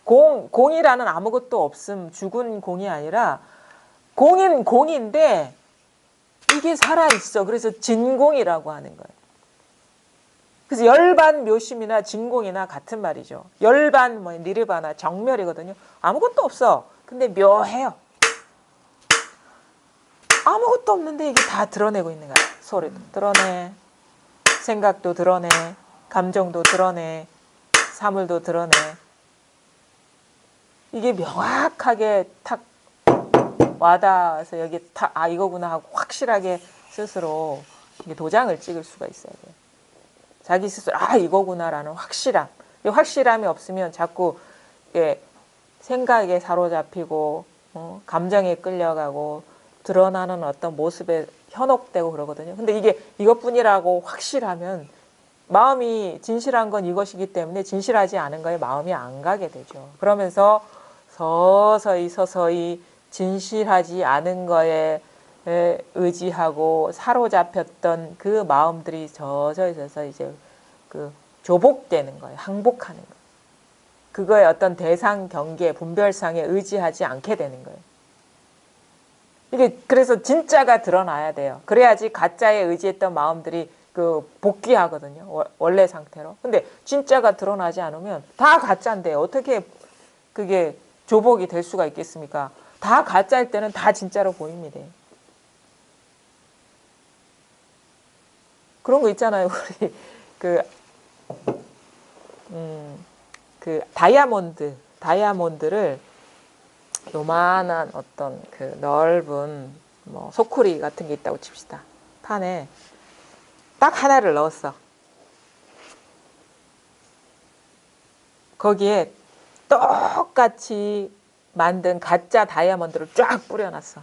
공이라는 아무것도 없음, 죽은 공이 아니라 공은 공인데 이게 살아있어. 그래서 진공이라고 하는 거예요. 그래서 열반 묘심이나 진공이나 같은 말이죠. 열반 니르바나 정멸이거든요. 아무것도 없어. 근데 묘해요. 아무것도 없는데 이게 다 드러내고 있는 거야. 소리도 드러내, 생각도 드러내, 감정도 드러내, 사물도 드러내. 이게 명확하게 탁 와닿아서 여기 이거구나 하고 확실하게 스스로 이게 도장을 찍을 수가 있어야 돼요. 자기 스스로 이거구나라는 확실함. 이 확실함이 없으면 자꾸 생각에 사로잡히고 감정에 끌려가고 드러나는 어떤 모습에 현혹되고 그러거든요. 근데 이게 이것뿐이라고 확실하면 마음이 진실한 건 이것이기 때문에 진실하지 않은 거에 마음이 안 가게 되죠. 그러면서 서서히 진실하지 않은 거에 의지하고 사로잡혔던 그 마음들이 서서히 이제 그 조복되는 거예요. 항복하는 거예요. 그거의 어떤 대상 경계, 분별상에 의지하지 않게 되는 거예요. 이게 그래서 진짜가 드러나야 돼요. 그래야지 가짜에 의지했던 마음들이 그 복귀하거든요. 원래 상태로. 근데 진짜가 드러나지 않으면 다 가짜인데 어떻게 그게 조복이 될 수가 있겠습니까? 다 가짜일 때는 다 진짜로 보입니다. 그런 거 있잖아요. 우리 그 다이아몬드를 요만한 어떤 그 넓은 뭐 소쿠리 같은 게 있다고 칩시다. 판에 딱 하나를 넣었어. 거기에 똑같이 만든 가짜 다이아몬드를 쫙 뿌려놨어.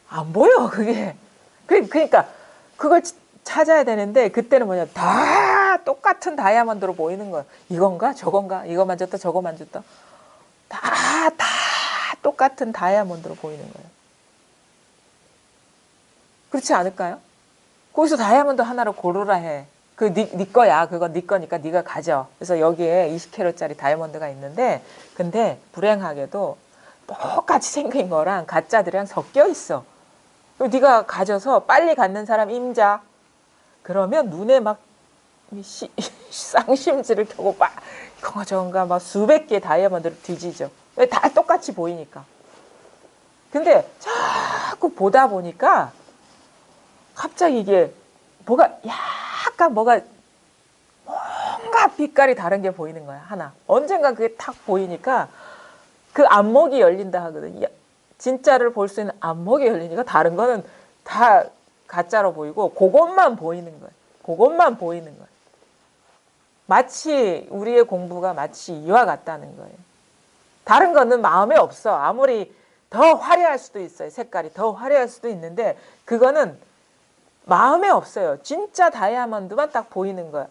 안 보여 그게. 그러니까 그걸 찾아야 되는데 그때는 뭐냐, 다 똑같은 다이아몬드로 보이는 거야. 이건가 저건가, 이거 만졌다 저거 만졌다, 다 똑같은 다이아몬드로 보이는 거예요. 그렇지 않을까요? 거기서 다이아몬드 하나를 고르라 해. 그 네 거야. 그건 네 거니까 네가 가져. 그래서 여기에 20캐럿짜리 다이아몬드가 있는데, 근데 불행하게도 똑같이 생긴 거랑 가짜들이랑 섞여 있어. 그럼 네가 가져서 빨리 갖는 사람 임자. 그러면 눈에 막 쌍심지를 켜고 막 이건가 저건가 막 수백 개 다이아몬드를 뒤지죠. 왜? 다 똑같이 보이니까. 근데 자꾸 보다 보니까 갑자기 이게 뭐가 약간 뭔가 빛깔이 다른 게 보이는 거야. 하나. 언젠가 그게 탁 보이니까 그 안목이 열린다 하거든요. 진짜를 볼 수 있는 안목이 열리니까 다른 거는 다 가짜로 보이고 그것만 보이는 거예요. 그것만 보이는 거예요. 마치 우리의 공부가 마치 이와 같다는 거예요. 다른 거는 마음에 없어. 아무리 더 화려할 수도 있어요. 색깔이 더 화려할 수도 있는데 그거는 마음에 없어요. 진짜 다이아몬드만 딱 보이는 거야.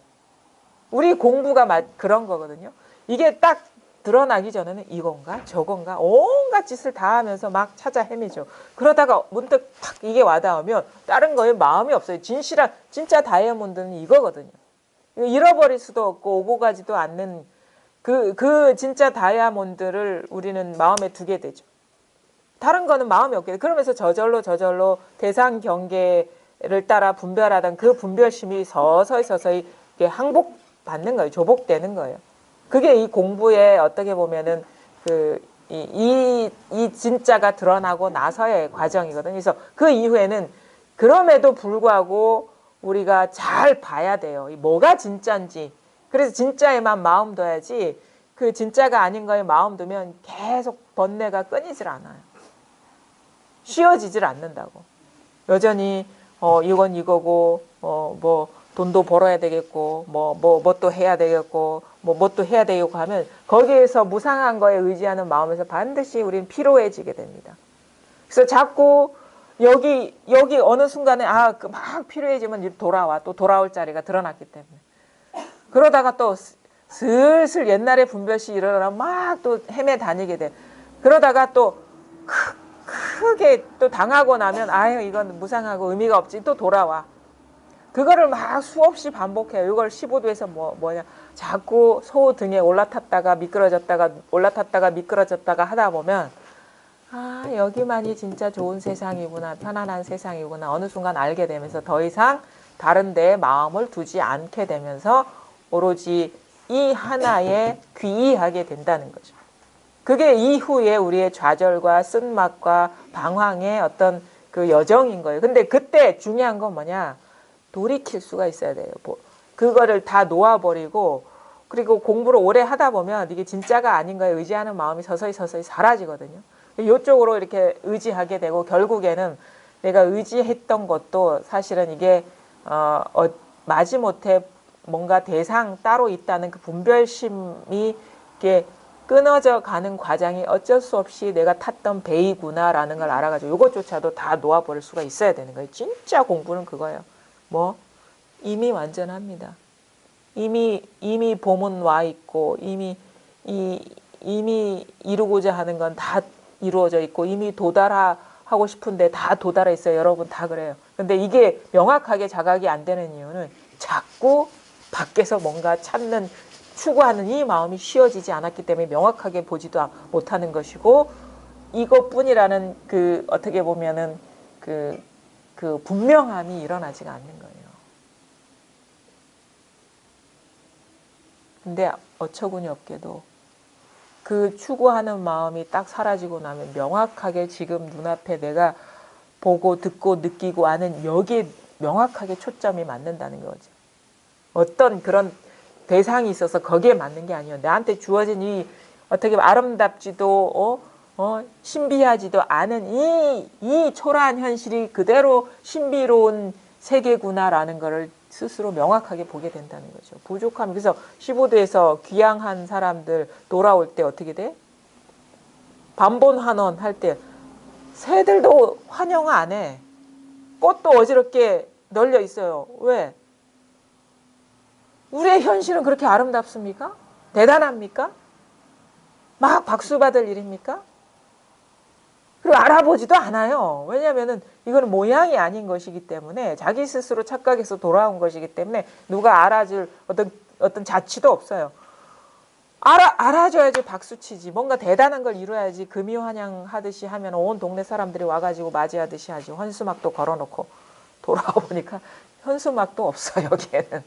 우리 공부가 그런 거거든요. 이게 딱 드러나기 전에는 이건가 저건가 온갖 짓을 다 하면서 막 찾아 헤매죠. 그러다가 문득 탁 이게 와닿으면 다른 거에 마음이 없어요. 진짜 다이아몬드는 이거거든요. 잃어버릴 수도 없고 오고 가지도 않는 그 진짜 다이아몬드를 우리는 마음에 두게 되죠. 다른 거는 마음이 없게 돼. 그러면서 저절로 대상 경계를 따라 분별하던 그 분별심이 서서히 이렇게 항복받는 거예요. 조복되는 거예요. 그게 이 공부에 어떻게 보면은 이 진짜가 드러나고 나서의 과정이거든요. 그래서 그 이후에는 그럼에도 불구하고 우리가 잘 봐야 돼요. 뭐가 진짜인지. 그래서 진짜에만 마음 둬야지 그 진짜가 아닌 거에 마음 두면 계속 번뇌가 끊이질 않아요. 쉬어지질 않는다고. 여전히 이건 이거고 뭐 돈도 벌어야 되겠고 뭐 또 해야 되겠고 뭐 또 해야 되겠고 하면 거기에서 무상한 거에 의지하는 마음에서 반드시 우리는 피로해지게 됩니다. 그래서 자꾸 여기 어느 순간에 막 필요해지면 돌아와. 또 돌아올 자리가 드러났기 때문에. 그러다가 또 슬슬 옛날에 분별시 일어나면 막 또 헤매 다니게 돼. 그러다가 또 크게 또 당하고 나면 이건 무상하고 의미가 없지. 또 돌아와. 그거를 막 수없이 반복해요. 이걸 15도에서 뭐냐. 자꾸 소등에 올라탔다가 미끄러졌다가 올라탔다가 미끄러졌다가 하다 보면 여기만이 진짜 좋은 세상이구나. 편안한 세상이구나. 어느 순간 알게 되면서 더 이상 다른 데에 마음을 두지 않게 되면서 오로지 이 하나에 귀의하게 된다는 거죠. 그게 이후에 우리의 좌절과 쓴맛과 방황의 어떤 그 여정인 거예요. 근데 그때 중요한 건 뭐냐? 돌이킬 수가 있어야 돼요. 그거를 다 놓아버리고 그리고 공부를 오래 하다 보면 이게 진짜가 아닌 거에 의지하는 마음이 서서히 사라지거든요. 이쪽으로 이렇게 의지하게 되고 결국에는 내가 의지했던 것도 사실은 이게 마지못해 뭔가 대상 따로 있다는 그 분별심이 이게 끊어져 가는 과정이 어쩔 수 없이 내가 탔던 배이구나라는 걸 알아가지고 이것조차도 다 놓아버릴 수가 있어야 되는 거예요. 진짜 공부는 그거예요. 뭐 이미 완전합니다. 이미 봄은 와 있고 이미 이루고자 하는 건 다 이루어져 있고 이미 도달하고 싶은데 다 도달해 있어요. 여러분 다 그래요. 근데 이게 명확하게 자각이 안 되는 이유는 자꾸 밖에서 뭔가 찾는 추구하는 이 마음이 쉬어지지 않았기 때문에 명확하게 보지도 못하는 것이고 이것뿐이라는 그 어떻게 보면은 그 분명함이 일어나지가 않는 거예요. 근데 어처구니 없게도 그 추구하는 마음이 딱 사라지고 나면 명확하게 지금 눈앞에 내가 보고 듣고 느끼고 아는 여기에 명확하게 초점이 맞는다는 거죠. 어떤 그런 대상이 있어서 거기에 맞는 게 아니에요. 나한테 주어진 이 어떻게 아름답지도 신비하지도 않은 이 초라한 현실이 그대로 신비로운 세계구나라는 것을 스스로 명확하게 보게 된다는 거죠. 부족함. 그래서 15도에서 귀향한 사람들 돌아올 때 어떻게 돼? 반본환원 할 때 새들도 환영 안 해. 꽃도 어지럽게 널려 있어요. 왜? 우리의 현실은 그렇게 아름답습니까? 대단합니까? 막 박수 받을 일입니까? 그리고 알아보지도 않아요. 왜냐하면 이거는 모양이 아닌 것이기 때문에 자기 스스로 착각해서 돌아온 것이기 때문에 누가 알아줄 어떤 자취도 없어요. 알아줘야지 박수치지. 뭔가 대단한 걸 이뤄야지 금이환영 하듯이 하면 온 동네 사람들이 와가지고 맞이하듯이 하지. 현수막도 걸어놓고 돌아와 보니까 현수막도 없어 여기에는.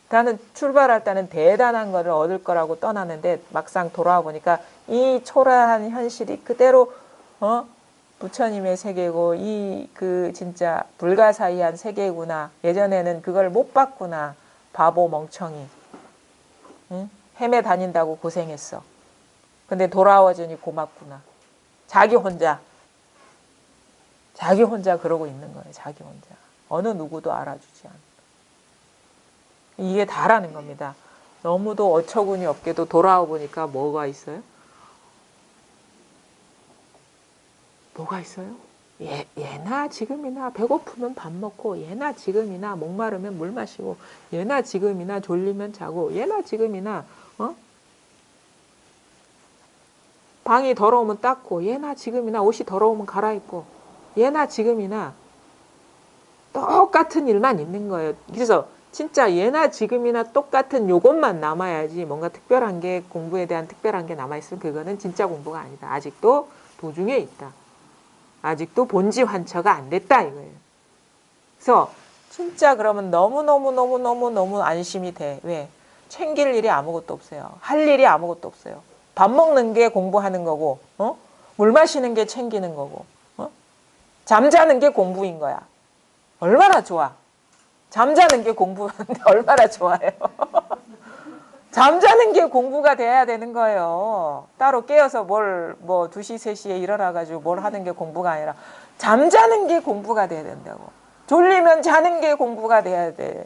나는 출발할 때는 대단한 것을 얻을 거라고 떠나는데 막상 돌아와 보니까 이 초라한 현실이 그대로 부처님의 세계고 진짜 불가사의한 세계구나. 예전에는 그걸 못 봤구나. 바보 멍청이. 응? 헤매 다닌다고 고생했어. 근데 돌아와 주니 고맙구나. 자기 혼자 그러고 있는 거예요. 자기 혼자. 어느 누구도 알아주지 않아. 이게 다라는 겁니다. 너무도 어처구니 없게도 돌아와 보니까 뭐가 있어요? 뭐가 있어요? 예나 지금이나 배고프면 밥 먹고 예나 지금이나 목마르면 물 마시고 예나 지금이나 졸리면 자고 예나 지금이나 방이 더러우면 닦고 예나 지금이나 옷이 더러우면 갈아입고 예나 지금이나 똑같은 일만 있는 거예요. 그래서 진짜 예나 지금이나 똑같은 요것만 남아야지 뭔가 특별한 게 공부에 대한 특별한 게 남아있으면 그거는 진짜 공부가 아니다. 아직도 도중에 있다. 아직도 본지 환처가 안 됐다 이거예요. 그래서 진짜 그러면 너무 안심이 돼. 왜? 챙길 일이 아무것도 없어요. 할 일이 아무것도 없어요. 밥 먹는 게 공부하는 거고, 물 마시는 게 챙기는 거고, 잠자는 게 공부인 거야. 얼마나 좋아. 잠자는 게 공부하는데 얼마나 좋아요. 잠자는 게 공부가 돼야 되는 거예요. 따로 깨어서 2시, 3시에 일어나가지고 뭘 하는 게 공부가 아니라 잠자는 게 공부가 돼야 된다고. 졸리면 자는 게 공부가 돼야 돼.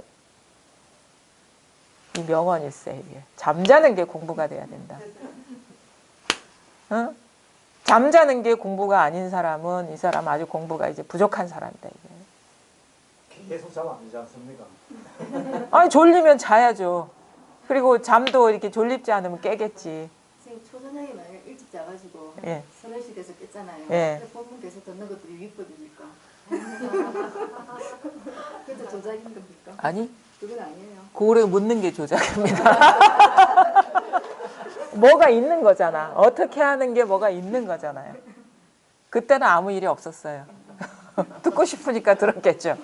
이 명언일세, 이게. 잠자는 게 공부가 돼야 된다. 응? 잠자는 게 공부가 아닌 사람은 이 사람 아주 공부가 이제 부족한 사람이다, 이게. 계속 자면 안 되지 않습니까? 아니, 졸리면 자야죠. 그리고 잠도 이렇게 졸립지 않으면 깨겠지. 선생님 초저녁에 만약 일찍 자가지고 예. 3시 돼서 깼잖아요. 예. 본문 계속 듣는 것들이 위법입니까? 그것도 조작인 겁니까? 아니, 그건 아니에요. 그거를 묻는 게 조작입니다. 뭐가 있는 거잖아. 어떻게 하는 게 뭐가 있는 거잖아요. 그때는 아무 일이 없었어요. 듣고 싶으니까 들었겠죠.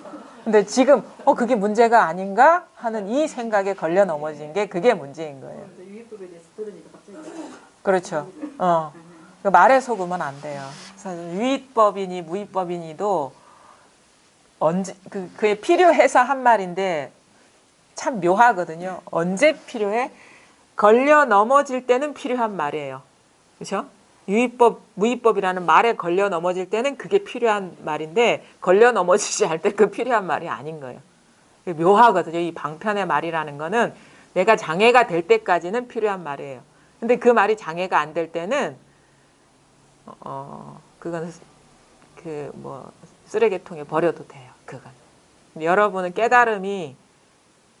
근데 지금 그게 문제가 아닌가 하는 이 생각에 걸려 넘어진 게 그게 문제인 거예요. 위법에 대해서 들으니까 갑자기 그렇죠. 그 말에 속으면 안 돼요. 그래서 유의법이니 무의법이니도 언제 그게 필요해서 한 말인데 참 묘하거든요. 언제 필요해? 걸려 넘어질 때는 필요한 말이에요. 그렇죠? 유의법, 무의법이라는 말에 걸려 넘어질 때는 그게 필요한 말인데 걸려 넘어지지 않을 때 그 필요한 말이 아닌 거예요. 묘하거든요. 이 방편의 말이라는 거는 내가 장애가 될 때까지는 필요한 말이에요. 근데 그 말이 장애가 안 될 때는 그건 그 뭐 쓰레기통에 버려도 돼요. 그건. 여러분은 깨달음이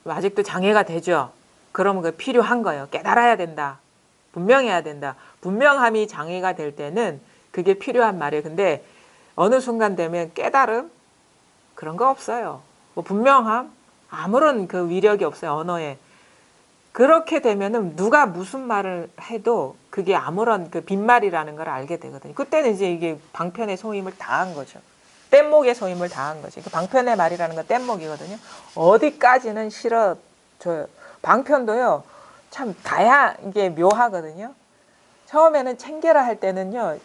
아직도 장애가 되죠. 그러면 그 필요한 거예요. 깨달아야 된다. 분명해야 된다. 분명함이 장애가 될 때는 그게 필요한 말이에요. 근데 어느 순간 되면 깨달음 그런 거 없어요. 뭐 분명함 아무런 그 위력이 없어요. 언어에. 그렇게 되면은 누가 무슨 말을 해도 그게 아무런 그 빈말이라는 걸 알게 되거든요. 그때는 이제 이게 방편의 소임을 다한 거죠. 뗏목의 소임을 다한 거죠. 그 방편의 말이라는 건 뗏목이거든요. 어디까지는 실어줘요. 방편도요. 참 이게 묘하거든요. 처음에는 챙겨라 할 때는요.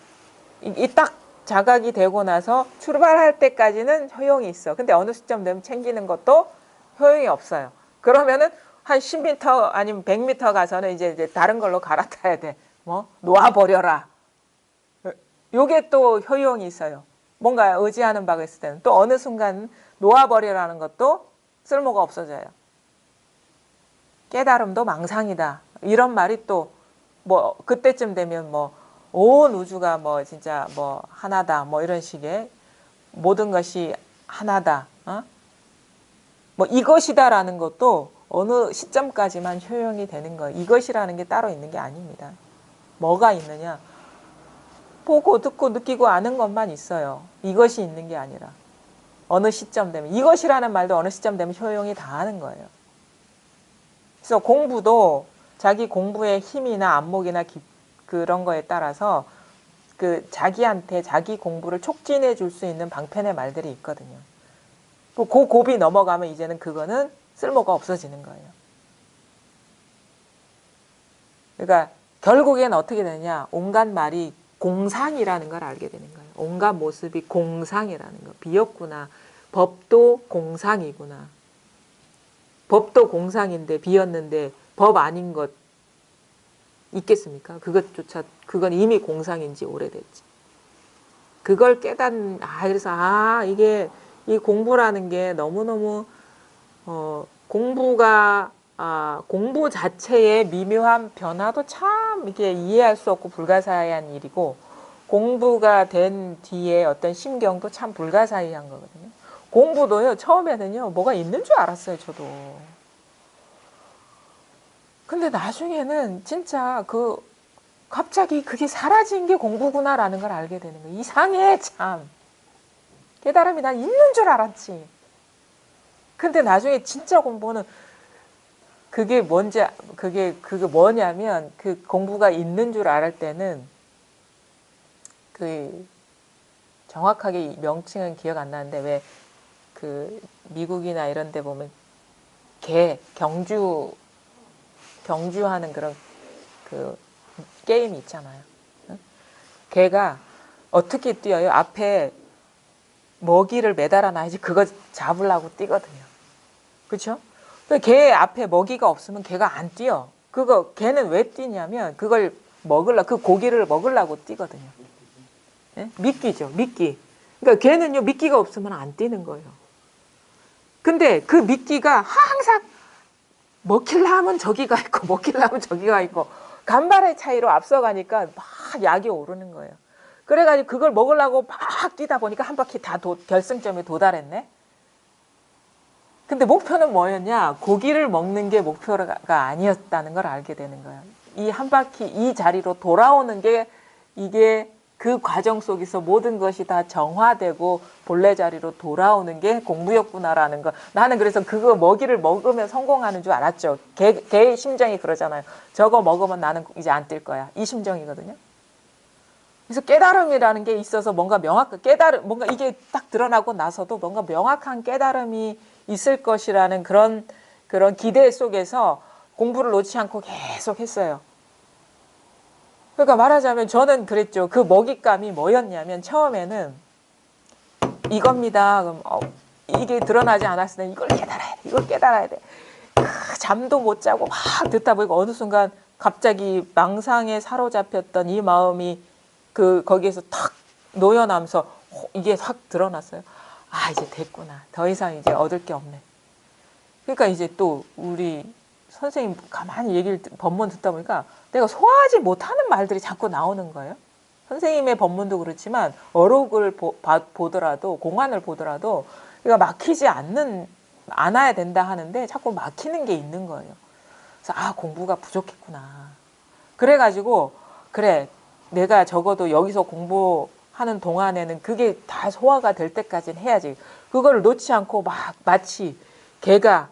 이 딱 자각이 되고 나서 출발할 때까지는 효용이 있어. 근데 어느 시점 되면 챙기는 것도 효용이 없어요. 그러면은 한 10m 아니면 100m 가서는 이제 다른 걸로 갈아타야 돼. 뭐 놓아버려라. 요게 또 효용이 있어요. 뭔가 의지하는 바가 있을 때는 또 어느 순간 놓아버리라는 것도 쓸모가 없어져요. 깨달음도 망상이다. 이런 말이 또 뭐 그때쯤 되면 뭐 온 우주가 뭐 진짜 뭐 하나다. 뭐 이런 식의 모든 것이 하나다. 뭐 이것이다라는 것도 어느 시점까지만 효용이 되는 거예요. 이것이라는 게 따로 있는 게 아닙니다. 뭐가 있느냐? 보고 듣고 느끼고 아는 것만 있어요. 이것이 있는 게 아니라 어느 시점 되면 이것이라는 말도 어느 시점 되면 효용이 다하는 거예요. 그래서 공부도 자기 공부의 힘이나 안목이나 그런 거에 따라서 그 자기한테 자기 공부를 촉진해 줄 수 있는 방편의 말들이 있거든요. 그 고비 넘어가면 이제는 그거는 쓸모가 없어지는 거예요. 그러니까 결국엔 어떻게 되느냐? 온갖 말이 공상이라는 걸 알게 되는 거예요. 온갖 모습이 공상이라는 거. 비었구나. 법도 공상이구나. 법도 공상인데 비었는데 법 아닌 것 있겠습니까? 그건 이미 공상인지 오래됐지. 그걸 그래서 이게 이 공부라는 게 너무너무 공부 자체의 미묘한 변화도 참 이게 이해할 수 없고 불가사의한 일이고 공부가 된 뒤에 어떤 심경도 참 불가사의한 거거든요. 공부도요 처음에는요 뭐가 있는 줄 알았어요 저도. 근데 나중에는 진짜 갑자기 그게 사라진 게 공부구나라는 걸 알게 되는 거예요. 이상해 참. 깨달음이 난 있는 줄 알았지. 근데 나중에 진짜 공부는 그게 뭐냐면 그 공부가 있는 줄 알을 때는 그 정확하게 명칭은 기억 안 나는데 왜 그 미국이나 이런 데 보면 경주하는 그런 그 게임이 있잖아요. 개가 어떻게 뛰어요? 앞에 먹이를 매달아 놔야지 그거 잡으려고 뛰거든요. 그렇죠? 개 앞에 먹이가 없으면 개가 안 뛰어. 개는 왜 뛰냐면 그 고기를 먹으려고 뛰거든요. 네? 미끼죠, 미끼. 그러니까 개는요, 미끼가 없으면 안 뛰는 거예요. 근데 그 미끼가 항상 먹히려면 저기가 있고, 먹히려면 저기가 있고, 간발의 차이로 앞서가니까 막 약이 오르는 거예요. 그래가지고 그걸 먹으려고 막 뛰다 보니까 한 바퀴 다 결승점에 도달했네? 근데 목표는 뭐였냐? 고기를 먹는 게 목표가 아니었다는 걸 알게 되는 거예요. 이 한 바퀴 이 자리로 돌아오는 게 이게 그 과정 속에서 모든 것이 다 정화되고 본래 자리로 돌아오는 게 공부였구나라는 거. 나는 그래서 그거 먹이를 먹으면 성공하는 줄 알았죠. 개의 심정이 그러잖아요. 저거 먹으면 나는 이제 안 뛸 거야. 이 심정이거든요. 그래서 깨달음이라는 게 있어서 뭔가 뭔가 이게 딱 드러나고 나서도 뭔가 명확한 깨달음이 있을 것이라는 그런 기대 속에서 공부를 놓지 않고 계속 했어요. 그러니까 말하자면 저는 그랬죠. 그 먹잇감이 뭐였냐면 처음에는 이겁니다. 그럼 이게 드러나지 않았을 때 이걸 깨달아야 돼. 이걸 깨달아야 돼. 잠도 못 자고 막 듣다 보니까 어느 순간 갑자기 망상에 사로잡혔던 이 마음이 거기에서 탁 놓여나면서 이게 확 드러났어요. 아, 이제 됐구나. 더 이상 이제 얻을 게 없네. 그러니까 이제 또 우리 선생님 가만히 얘기를 법문 듣다 보니까 내가 소화하지 못하는 말들이 자꾸 나오는 거예요. 선생님의 법문도 그렇지만 어록을 보더라도 공안을 보더라도 이거 막히지 않아야 된다 하는데 자꾸 막히는 게 있는 거예요. 그래서 아, 공부가 부족했구나. 그래가지고 그래, 내가 적어도 여기서 공부하는 동안에는 그게 다 소화가 될 때까지는 해야지. 그거를 놓지 않고 막 마치 개가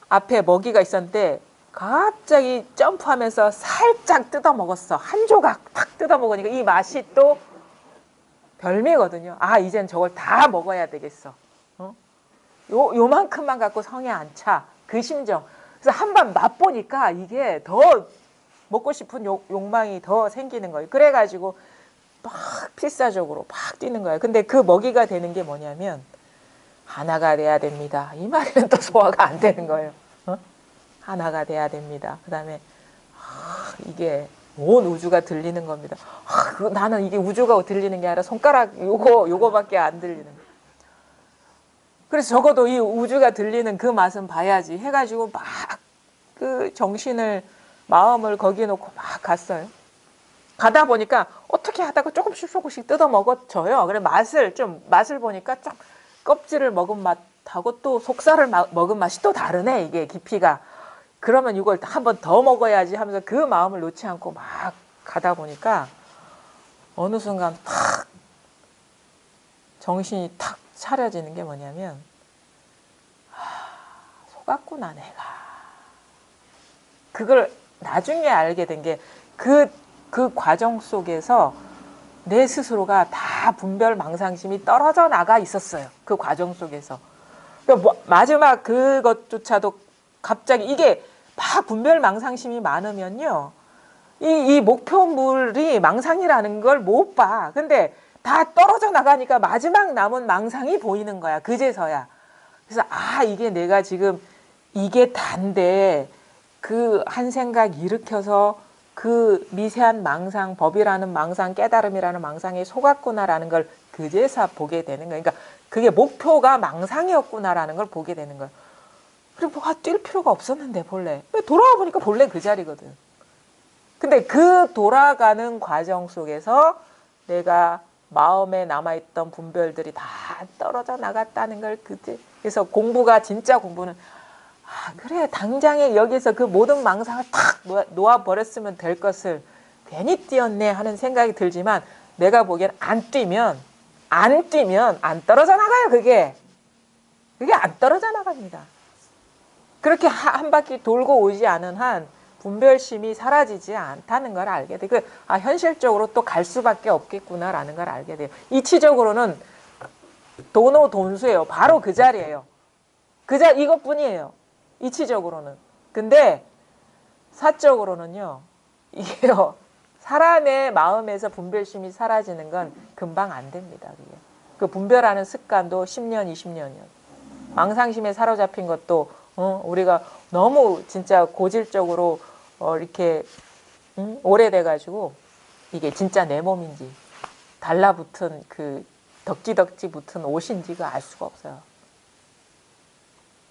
앞에 먹이가 있었는데 갑자기 점프하면서 살짝 뜯어 먹었어. 한 조각 팍 뜯어 먹으니까 이 맛이 또 별미거든요. 아, 이젠 저걸 다 먹어야 되겠어. 요만큼만 갖고 성에 안 차. 그 심정. 그래서 한번 맛보니까 이게 더 먹고 싶은 욕망이 더 생기는 거예요. 그래가지고 막 필사적으로 막 뛰는 거예요. 근데 그 먹이가 되는 게 뭐냐면 하나가 돼야 됩니다. 이 말에는 또 소화가 안 되는 거예요. 하나가 돼야 됩니다. 그 다음에 이게 온 우주가 들리는 겁니다. 나는 이게 우주가 들리는 게 아니라 손가락 요거밖에 안 들리는 거예요. 그래서 적어도 이 우주가 들리는 그 맛은 봐야지 해가지고 막 그 정신을 마음을 거기에 놓고 막 갔어요. 가다 보니까 어떻게 하다가 조금씩 뜯어 먹어져요. 그래 맛을 보니까 좀 껍질을 먹은 맛하고 또 속살을 먹은 맛이 또 다르네. 이게 깊이가. 그러면 이걸 한 번 더 먹어야지 하면서 그 마음을 놓지 않고 막 가다 보니까 어느 순간 탁 정신이 탁 차려지는 게 뭐냐면 속았구나 내가. 그걸 나중에 알게 된 게 그 과정 속에서 내 스스로가 다 분별 망상심이 떨어져 나가 있었어요. 그 과정 속에서. 그러니까 마지막 그것조차도 갑자기 이게 막 분별 망상심이 많으면요. 이 목표물이 망상이라는 걸 못 봐. 근데 다 떨어져 나가니까 마지막 남은 망상이 보이는 거야. 그제서야. 그래서 아, 이게 내가 지금 이게 단데 그 한 생각 일으켜서 그 미세한 망상, 법이라는 망상, 깨달음이라는 망상에 속았구나라는 걸 그제서 보게 되는 거예요. 그러니까 그게 목표가 망상이었구나라는 걸 보게 되는 거예요. 그리고 뛸 필요가 없었는데 본래. 돌아와 보니까 본래 그 자리거든. 근데 그 돌아가는 과정 속에서 내가 마음에 남아있던 분별들이 다 떨어져 나갔다는 걸 그래서 공부가 진짜 공부는 아, 그래 당장에 여기서 그 모든 망상을 탁 놓아버렸으면 될 것을 괜히 뛰었네 하는 생각이 들지만 내가 보기엔 안 뛰면 안 떨어져 나가요. 그게 안 떨어져 나갑니다. 그렇게 한 바퀴 돌고 오지 않은 한 분별심이 사라지지 않다는 걸 알게 돼. 현실적으로 또 갈 수밖에 없겠구나라는 걸 알게 돼요. 이치적으로는 돈수예요. 바로 그 자리예요. 이것뿐이에요. 이치적으로는. 근데 사적으로는요. 이게요. 사람의 마음에서 분별심이 사라지는 건 금방 안 됩니다. 그게. 그 분별하는 습관도 10년, 20년이요. 망상심에 사로잡힌 것도 우리가 너무 진짜 고질적으로 이렇게 오래돼가지고 이게 진짜 내 몸인지 달라붙은 그 덕지덕지 붙은 옷인지가 알 수가 없어요.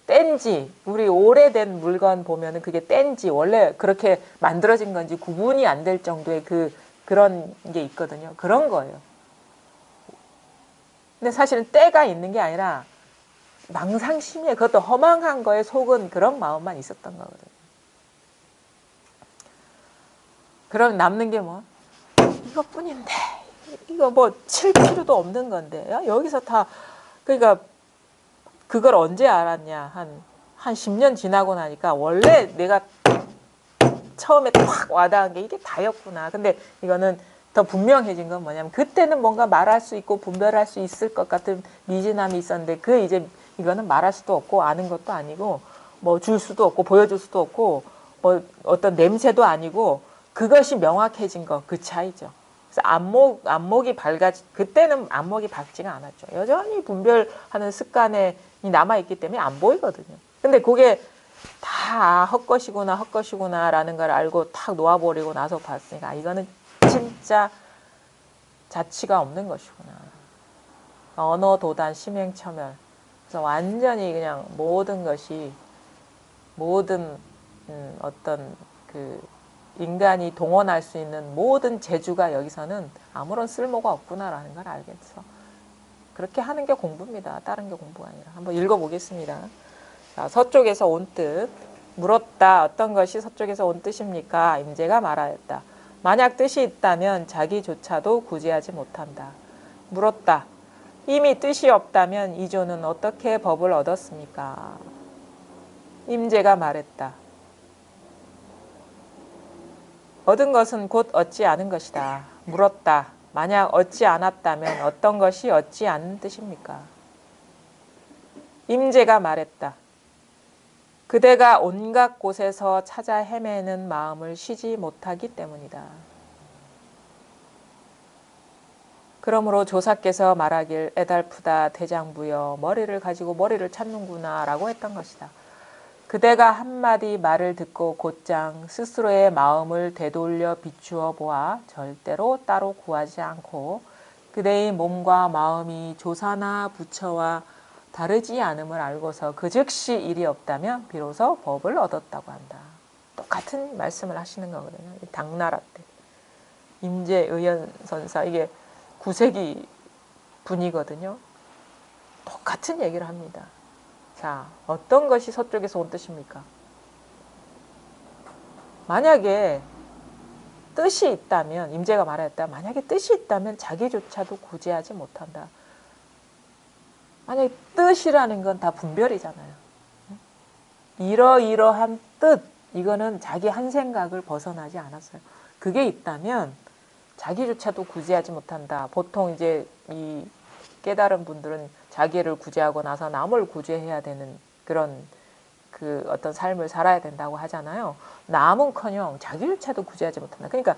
땐지 우리 오래된 물건 보면은 그게 땐지 원래 그렇게 만들어진 건지 구분이 안 될 정도의 그런 게 있거든요. 그런 거예요. 근데 사실은 때가 있는 게 아니라 망상심이에요. 그것도 허망한 거에 속은 그런 마음만 있었던 거거든요. 그럼 남는 게 뭐? 이것뿐인데 이거 뭐 칠 필요도 없는 건데 여기서 다 그러니까 그걸 언제 알았냐 한 10년 지나고 나니까 원래 내가 처음에 탁 와닿은 게 이게 다였구나. 근데 이거는 더 분명해진 건 뭐냐면 그때는 뭔가 말할 수 있고 분별할 수 있을 것 같은 미진함이 있었는데 이거는 말할 수도 없고 아는 것도 아니고 뭐 줄 수도 없고 보여줄 수도 없고 뭐 어떤 냄새도 아니고 그것이 명확해진 거 그 차이죠. 그래서 안목이 그때는 안목이 밝지가 않았죠. 여전히 분별하는 습관에 남아있기 때문에 안 보이거든요. 근데 그게 다 헛것이구나라는 걸 알고 탁 놓아버리고 나서 봤으니까 이거는 진짜 자취가 없는 것이구나. 언어, 도단, 심행, 처멸. 그래서 완전히 그냥 모든 것이 모든 어떤 그 인간이 동원할 수 있는 모든 재주가 여기서는 아무런 쓸모가 없구나라는 걸 알겠어. 그렇게 하는 게 공부입니다. 다른 게 공부가 아니라. 한번 읽어보겠습니다. 자, 서쪽에서 온 뜻. 물었다. 어떤 것이 서쪽에서 온 뜻입니까? 임재가 말하였다. 만약 뜻이 있다면 자기조차도 구제하지 못한다. 물었다. 이미 뜻이 없다면 이조는 어떻게 법을 얻었습니까? 임재가 말했다. 얻은 것은 곧 얻지 않은 것이다. 물었다. 만약 얻지 않았다면 어떤 것이 얻지 않은 뜻입니까? 임재가 말했다. 그대가 온갖 곳에서 찾아 헤매는 마음을 쉬지 못하기 때문이다. 그러므로 조사께서 말하길 애달프다 대장부여 머리를 가지고 머리를 찾는구나 라고 했던 것이다. 그대가 한마디 말을 듣고 곧장 스스로의 마음을 되돌려 비추어 보아 절대로 따로 구하지 않고 그대의 몸과 마음이 조사나 부처와 다르지 않음을 알고서 그 즉시 일이 없다면 비로소 법을 얻었다고 한다. 똑같은 말씀을 하시는 거거든요. 당나라 때 임재의연선사 이게 9세기 분이거든요. 똑같은 얘기를 합니다. 자, 어떤 것이 서쪽에서 온 뜻입니까? 만약에 뜻이 있다면, 임재가 말했다. 만약에 뜻이 있다면 자기조차도 구제하지 못한다. 만약에 뜻이라는 건 다 분별이잖아요. 이러이러한 뜻, 이거는 자기 한 생각을 벗어나지 않았어요. 그게 있다면 자기조차도 구제하지 못한다. 보통 이제 이 깨달은 분들은 자기를 구제하고 나서 남을 구제해야 되는 그런 그 어떤 삶을 살아야 된다고 하잖아요. 남은커녕 자기조차도 구제하지 못한다. 그러니까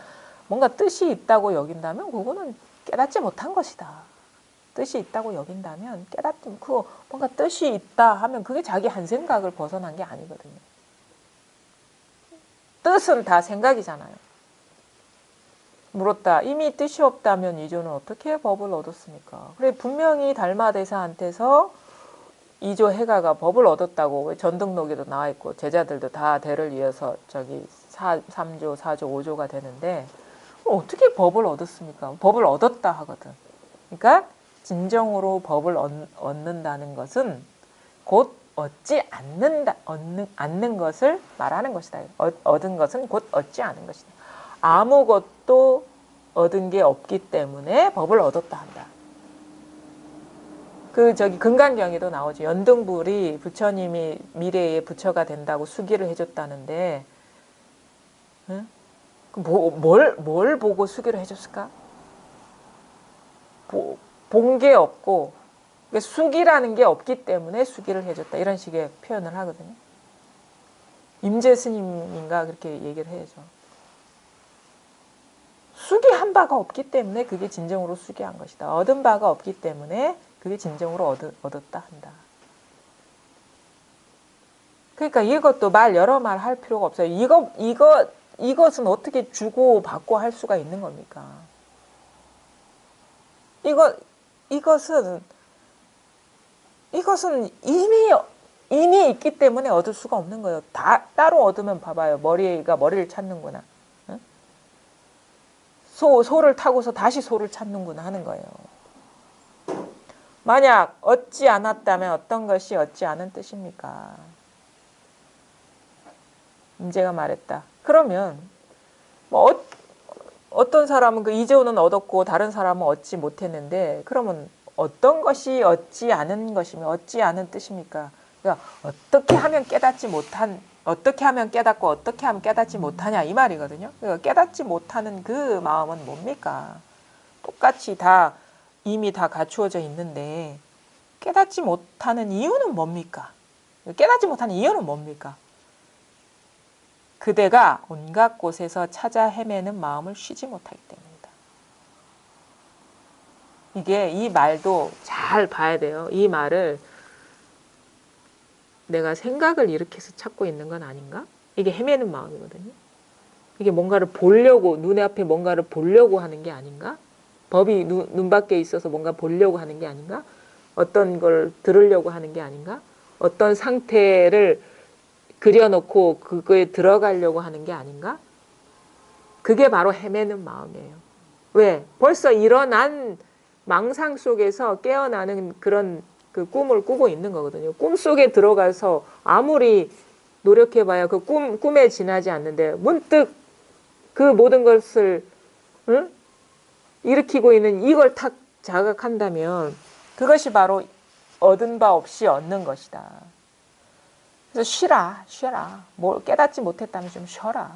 뭔가 뜻이 있다고 여긴다면 그거는 깨닫지 못한 것이다. 뜻이 있다고 여긴다면 깨닫지 그 뭔가 뜻이 있다 하면 그게 자기 한 생각을 벗어난 게 아니거든요. 뜻은 다 생각이잖아요. 물었다. 이미 뜻이 없다면 이조는 어떻게 법을 얻었습니까? 그래 분명히 달마대사한테서 이조 해가가 법을 얻었다고 전등록에도 나와 있고 제자들도 다 대를 이어서 저기 3조, 4조, 5조가 되는데 어떻게 법을 얻었습니까? 법을 얻었다 하거든. 그러니까 진정으로 법을 얻는다는 것은 곧 얻지 않는 것을 말하는 것이다. 얻은 것은 곧 얻지 않은 것이다. 아무것도 얻은 게 없기 때문에 법을 얻었다 한다. 그 저기 금강경에도 나오죠. 연등불이 부처님이 미래의 부처가 된다고 수기를 해줬다는데, 응? 뭘 보고 수기를 해줬을까? 본 게 없고 수기라는 게 없기 때문에 수기를 해줬다. 이런 식의 표현을 하거든요. 임재 스님인가 그렇게 얘기를 해야죠. 수기한 바가 없기 때문에 그게 진정으로 수기한 것이다. 얻은 바가 없기 때문에 그게 진정으로 얻었다 한다. 그러니까 이것도 여러 말 할 필요가 없어요. 이것은 어떻게 주고 받고 할 수가 있는 겁니까? 이것은 이미 있기 때문에 얻을 수가 없는 거예요. 따로 얻으면 봐봐요. 머리를 찾는구나. 응? 소를 타고서 다시 소를 찾는구나 하는 거예요. 만약 얻지 않았다면 어떤 것이 얻지 않은 뜻입니까? 임재가 말했다. 그러면 어떤 사람은 그 이재호는 얻었고 다른 사람은 얻지 못했는데 그러면 어떤 것이 얻지 않은 것이며 얻지 않은 뜻입니까? 그러니까 어떻게 하면 깨닫고 어떻게 하면 깨닫지 못하냐 이 말이거든요. 그러니까 깨닫지 못하는 그 마음은 뭡니까? 똑같이 이미 다 갖추어져 있는데 깨닫지 못하는 이유는 뭡니까? 깨닫지 못하는 이유는 뭡니까? 그대가 온갖 곳에서 찾아 헤매는 마음을 쉬지 못하기 때문이다. 이 말도 잘 봐야 돼요. 이 말을 내가 생각을 일으켜서 찾고 있는 건 아닌가? 이게 헤매는 마음이거든요. 이게 뭔가를 보려고, 눈에 앞에 뭔가를 보려고 하는 게 아닌가? 법이 눈 밖에 있어서 뭔가 보려고 하는 게 아닌가? 어떤 걸 들으려고 하는 게 아닌가? 어떤 상태를 그려놓고 그거에 들어가려고 하는 게 아닌가? 그게 바로 헤매는 마음이에요. 왜? 벌써 일어난 망상 속에서 깨어나는 그런 그 꿈을 꾸고 있는 거거든요. 꿈 속에 들어가서 아무리 노력해봐야 그 꿈에 지나지 않는데 문득 그 모든 것을 응? 일으키고 있는 이걸 탁 자각한다면 그것이 바로 얻은 바 없이 얻는 것이다. 그래서 쉬라. 뭘 깨닫지 못했다면 좀 쉬어라.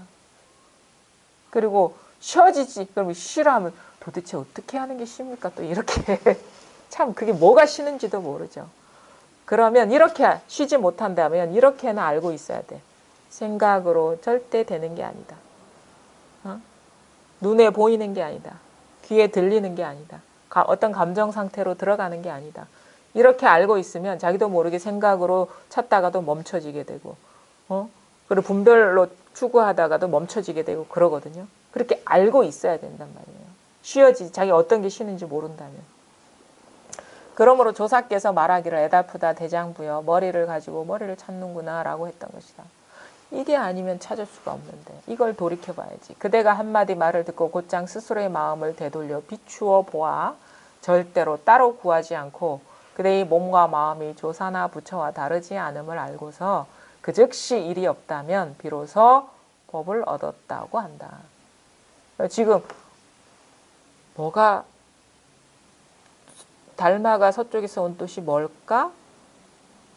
그리고 쉬어지지. 그럼 쉬라 하면 도대체 어떻게 하는 게 쉽니까? 또 이렇게 참 그게 뭐가 쉬는지도 모르죠. 그러면 이렇게 쉬지 못한다면 이렇게는 알고 있어야 돼. 생각으로 절대 되는 게 아니다. 눈에 보이는 게 아니다. 귀에 들리는 게 아니다. 어떤 감정 상태로 들어가는 게 아니다. 이렇게 알고 있으면 자기도 모르게 생각으로 찾다가도 멈춰지게 되고 그리고 분별로 추구하다가도 멈춰지게 되고 그러거든요. 그렇게 알고 있어야 된단 말이에요. 쉬어지지. 자기 어떤 게 쉬는지 모른다면. 그러므로 조사께서 말하기를 애달프다 대장부여 머리를 가지고 머리를 찾는구나 라고 했던 것이다. 이게 아니면 찾을 수가 없는데 이걸 돌이켜봐야지. 그대가 한마디 말을 듣고 곧장 스스로의 마음을 되돌려 비추어 보아 절대로 따로 구하지 않고 그대의 몸과 마음이 조사나 부처와 다르지 않음을 알고서 그 즉시 일이 없다면 비로소 법을 얻었다고 한다. 지금 뭐가 달마가 서쪽에서 온 뜻이 뭘까?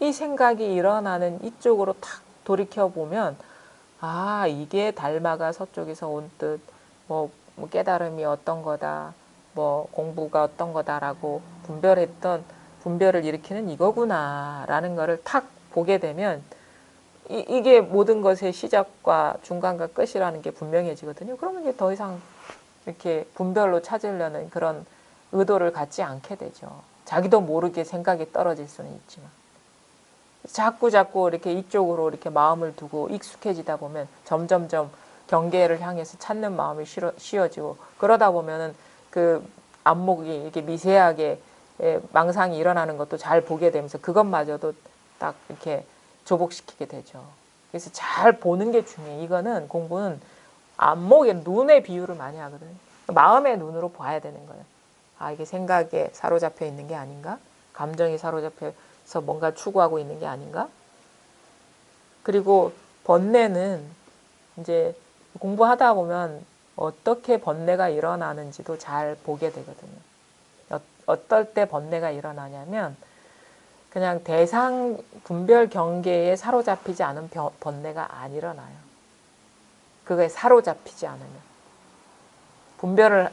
이 생각이 일어나는 이쪽으로 탁 돌이켜보면 아 이게 달마가 서쪽에서 온 뜻, 뭐 깨달음이 어떤 거다, 뭐 공부가 어떤 거다라고 분별을 일으키는 이거구나 라는 거를 탁 보게 되면 이게 모든 것의 시작과 중간과 끝이라는 게 분명해지거든요. 그러면 이제 더 이상 이렇게 분별로 찾으려는 그런 의도를 갖지 않게 되죠. 자기도 모르게 생각이 떨어질 수는 있지만 자꾸 이렇게 이쪽으로 이렇게 마음을 두고 익숙해지다 보면 점점점 경계를 향해서 찾는 마음이 쉬워지고 그러다 보면은 그 안목이 이렇게 미세하게 망상이 일어나는 것도 잘 보게 되면서 그것마저도 딱 이렇게 조복시키게 되죠. 그래서 잘 보는 게 중요해요. 이거는 공부는 안목의 눈의 비유를 많이 하거든요. 마음의 눈으로 봐야 되는 거예요. 아 이게 생각에 사로잡혀 있는 게 아닌가? 감정이 사로잡혀서 뭔가 추구하고 있는 게 아닌가? 그리고 번뇌는 이제 공부하다 보면 어떻게 번뇌가 일어나는지도 잘 보게 되거든요. 어떨 때 번뇌가 일어나냐면 그냥 대상 분별 경계에 사로잡히지 않은 번뇌가 안 일어나요. 그거에 사로잡히지 않으면. 분별을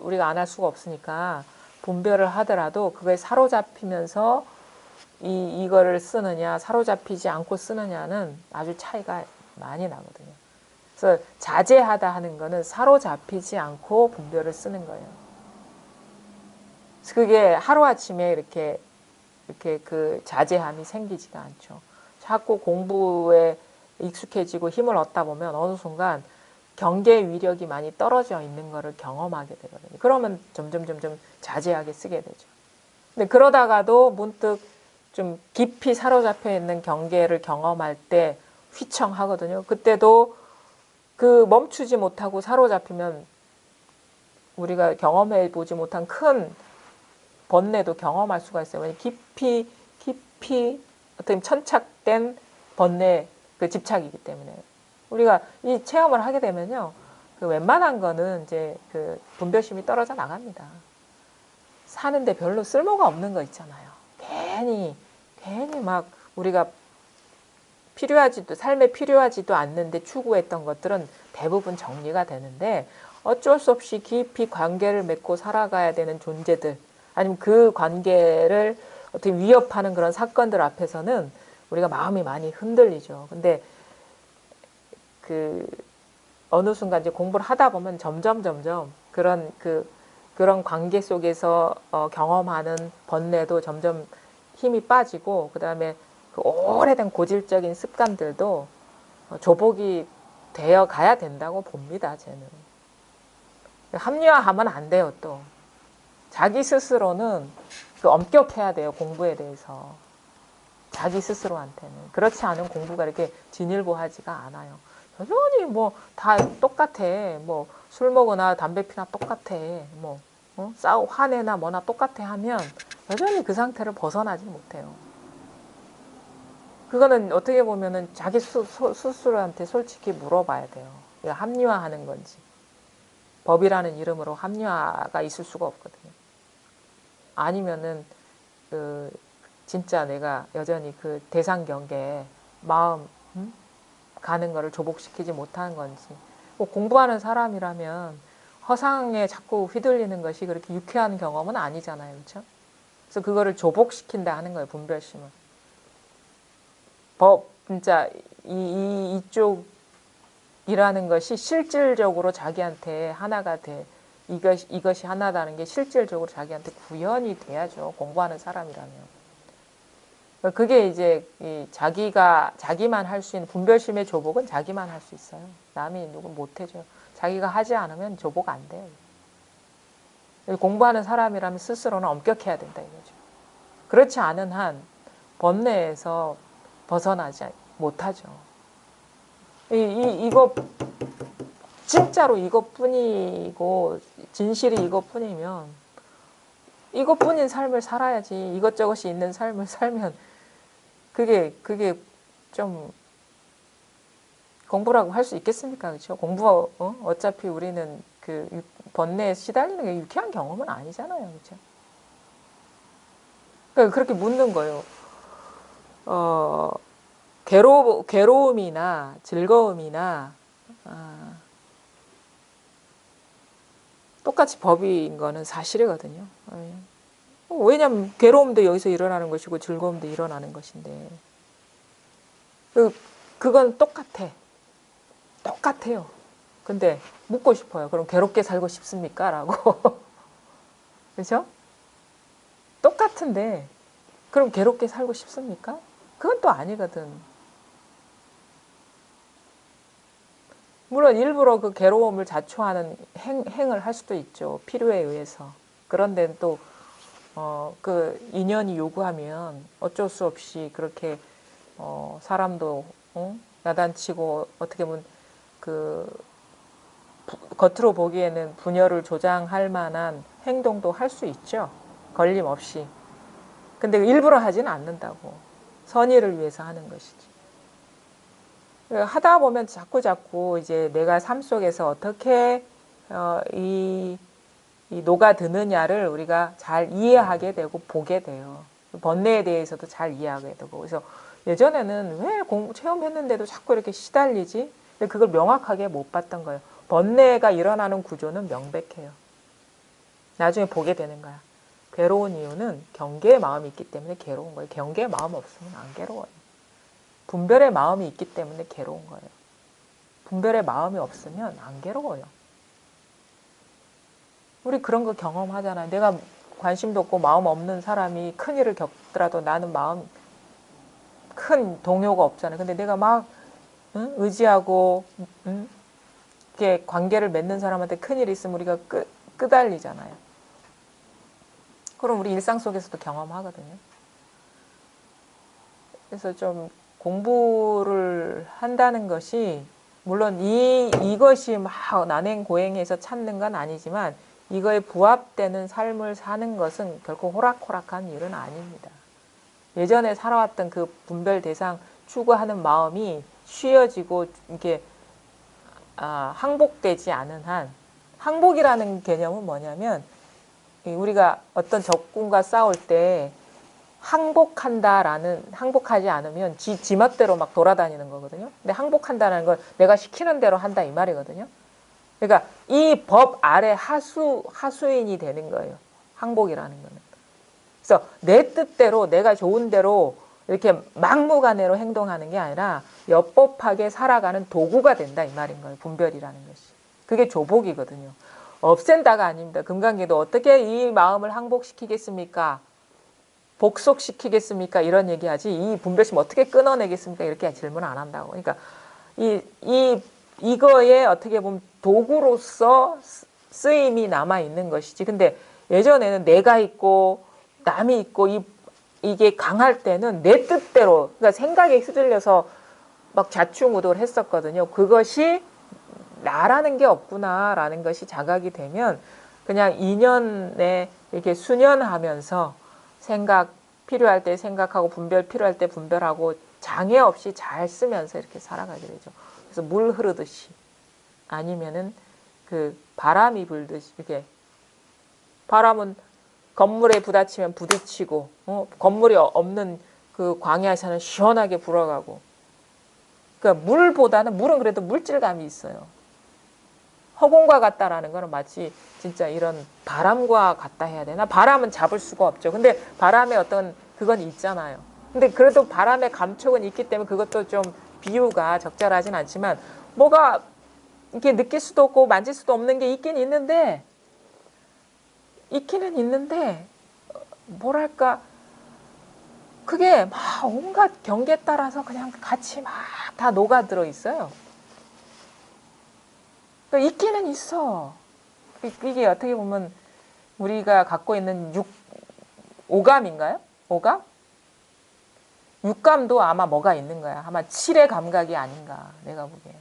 우리가 안 할 수가 없으니까 분별을 하더라도 그거에 사로잡히면서 이거를 쓰느냐 사로잡히지 않고 쓰느냐는 아주 차이가 많이 나거든요. 그래서 자제하다 하는 거는 사로잡히지 않고 분별을 쓰는 거예요. 그래서 그게 하루아침에 이렇게 그 자제함이 생기지가 않죠. 자꾸 공부에 익숙해지고 힘을 얻다 보면 어느 순간 경계 위력이 많이 떨어져 있는 거를 경험하게 되거든요. 그러면 점점 자제하게 쓰게 되죠. 근데 그러다가도 문득 좀 깊이 사로잡혀 있는 경계를 경험할 때 휘청하거든요. 그때도 그 멈추지 못하고 사로잡히면 우리가 경험해 보지 못한 큰 번뇌도 경험할 수가 있어요. 왜냐하면 깊이 어떻게 천착된 번뇌 그 집착이기 때문에 우리가 이 체험을 하게 되면요, 그 웬만한 거는 이제 그 분별심이 떨어져 나갑니다. 사는데 별로 쓸모가 없는 거 있잖아요. 괜히 막 우리가 삶에 필요하지도 않는데 추구했던 것들은 대부분 정리가 되는데 어쩔 수 없이 깊이 관계를 맺고 살아가야 되는 존재들 아니면 그 관계를 어떻게 위협하는 그런 사건들 앞에서는 우리가 마음이 많이 흔들리죠. 근데 그 어느 순간 이제 공부를 하다 보면 점점 그런 관계 속에서 경험하는 번뇌도 점점 힘이 빠지고 그다음에 그 오래된 고질적인 습관들도 조복이 되어 가야 된다고 봅니다. 저는 합리화하면 안 돼요. 또 자기 스스로는 그 엄격해야 돼요. 공부에 대해서 자기 스스로한테는. 그렇지 않은 공부가 이렇게 진일보하지가 않아요. 여전히 뭐 다 똑같아. 뭐 술 먹으나 담배 피나 똑같아. 뭐 싸우 화내나 뭐나 똑같아 하면 여전히 그 상태를 벗어나지 못해요. 그거는 어떻게 보면은 자기 스스로한테 솔직히 물어봐야 돼요. 이거 합리화하는 건지. 법이라는 이름으로 합리화가 있을 수가 없거든요. 아니면은 그 진짜 내가 여전히 그 대상 경계에 마음 가는 거를 조복시키지 못하는 건지. 뭐 공부하는 사람이라면 허상에 자꾸 휘둘리는 것이 그렇게 유쾌한 경험은 아니잖아요, 그렇죠? 그래서 그거를 조복시킨다 하는 거예요, 분별심은. 진짜 이쪽이라는 것이 실질적으로 자기한테 하나가 돼. 이것이 하나다는 게 실질적으로 자기한테 구현이 돼야죠, 공부하는 사람이라면. 그게 이제 자기만 할 수 있는 분별심의 조복은 자기만 할 수 있어요. 남이 누구 못 해줘요. 자기가 하지 않으면 조복 안 돼요. 공부하는 사람이라면 스스로는 엄격해야 된다 이거죠. 그렇지 않은 한 번뇌에서 벗어나지 못하죠. 이거 진짜로 이것뿐이고 진실이 이것뿐이면 이것뿐인 삶을 살아야지. 이것저것이 있는 삶을 살면 그게 좀 공부라고 할 수 있겠습니까? 그렇죠? 어차피 우리는 그 번뇌에 시달리는 게 유쾌한 경험은 아니잖아요. 그렇죠? 그러니까 그렇게 묻는 거예요. 괴로움이나 즐거움이나 똑같이 법인 거는 사실이거든요. 왜냐하면 괴로움도 여기서 일어나는 것이고 즐거움도 일어나는 것인데 그건 똑같아요. 근데 묻고 싶어요. 그럼 괴롭게 살고 싶습니까? 라고. 그렇죠? 똑같은데 그럼 괴롭게 살고 싶습니까? 그건 또 아니거든. 물론 일부러 그 괴로움을 자초하는 행을 할 수도 있죠. 필요에 의해서. 그런데 또 그 인연이 요구하면 어쩔 수 없이 그렇게 사람도 야단치고 어떻게 보면 그 겉으로 보기에는 분열을 조장할 만한 행동도 할 수 있죠. 걸림없이. 근데 일부러 하지는 않는다고. 선의를 위해서 하는 것이지. 하다 보면 자꾸 이제 내가 삶 속에서 어떻게 이 녹아드느냐를 우리가 잘 이해하게 되고 보게 돼요. 번뇌에 대해서도 잘 이해하게 되고. 그래서 예전에는 왜 체험했는데도 자꾸 이렇게 시달리지? 근데 그걸 명확하게 못 봤던 거예요. 번뇌가 일어나는 구조는 명백해요. 나중에 보게 되는 거야. 괴로운 이유는 경계의 마음이 있기 때문에 괴로운 거예요. 경계의 마음 없으면 안 괴로워요. 분별의 마음이 있기 때문에 괴로운 거예요. 분별의 마음이 없으면 안 괴로워요. 우리 그런 거 경험하잖아요. 내가 관심도 없고 마음 없는 사람이 큰일을 겪더라도 나는 마음 큰 동요가 없잖아요. 근데 내가 막 의지하고 이렇게 관계를 맺는 사람한테 큰일이 있으면 우리가 끄달리잖아요. 그럼 우리 일상 속에서도 경험하거든요. 그래서 좀 공부를 한다는 것이 물론 이것이 막 난행고행해서 찾는 건 아니지만 이거에 부합되는 삶을 사는 것은 결코 호락호락한 일은 아닙니다. 예전에 살아왔던 그 분별 대상 추구하는 마음이 쉬어지고 이게 항복되지 않은 한, 항복이라는 개념은 뭐냐면 우리가 어떤 적군과 싸울 때 항복하지 않으면 지 멋대로 막 돌아다니는 거거든요. 근데 항복한다는 건 내가 시키는 대로 한다 이 말이거든요. 그러니까 이 법 아래 하수인이 되는 거예요. 항복이라는 거는. 그래서 내 뜻대로 내가 좋은 대로 이렇게 막무가내로 행동하는 게 아니라 엽법하게 살아가는 도구가 된다 이 말인 거예요. 분별이라는 것이. 그게 조복이거든요. 없앤다가 아닙니다. 금강계도 어떻게 이 마음을 항복시키겠습니까? 복속시키겠습니까? 이런 얘기하지 이 분별심 어떻게 끊어내겠습니까? 이렇게 질문 안 한다고. 그러니까 이거에 어떻게 보면 도구로서 쓰임이 남아 있는 것이지. 근데 예전에는 내가 있고 남이 있고 이 이게 강할 때는 내 뜻대로, 그러니까 생각에 휘둘려서 막 좌충우돌 했었거든요. 그것이 나라는 게 없구나라는 것이 자각이 되면 그냥 인연에 이렇게 순연하면서 생각 필요할 때 생각하고 분별 필요할 때 분별하고 장애 없이 잘 쓰면서 이렇게 살아가게 되죠. 그래서 물 흐르듯이 아니면은 그 바람이 불듯이 이렇게 바람은 건물에 부딪히면 부딪히고 건물이 없는 그 광야에서는 시원하게 불어가고 그러니까 물보다는 물은 그래도 물질감이 있어요. 허공과 같다라는 거는 마치 진짜 이런 바람과 같다 해야 되나? 바람은 잡을 수가 없죠. 근데 바람의 어떤 그건 있잖아요. 근데 그래도 바람의 감촉은 있기 때문에 그것도 좀 비유가 적절하진 않지만 뭐가 이렇게 느낄 수도 없고 만질 수도 없는 게 있긴 있는데 뭐랄까 그게 막 온갖 경계에 따라서 그냥 같이 막 다 녹아들어 있어요. 그러니까 있기는 있어. 이게 어떻게 보면 우리가 갖고 있는 오감인가요? 오감? 육감도 아마 뭐가 있는 거야. 아마 칠의 감각이 아닌가 내가 보기엔.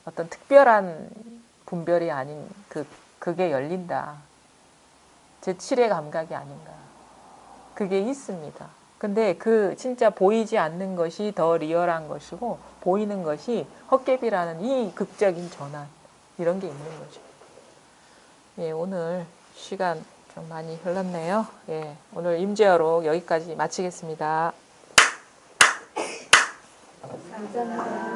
어떤 특별한 분별이 아닌 그게 열린다. 제 칠의 감각이 아닌가. 그게 있습니다. 근데 그 진짜 보이지 않는 것이 더 리얼한 것이고 보이는 것이 헛개비라는 이 극적인 전환 이런 게 있는 거죠. 예, 오늘 시간 좀 많이 흘렀네요. 예, 오늘 임재어록 여기까지 마치겠습니다. 감사합니다.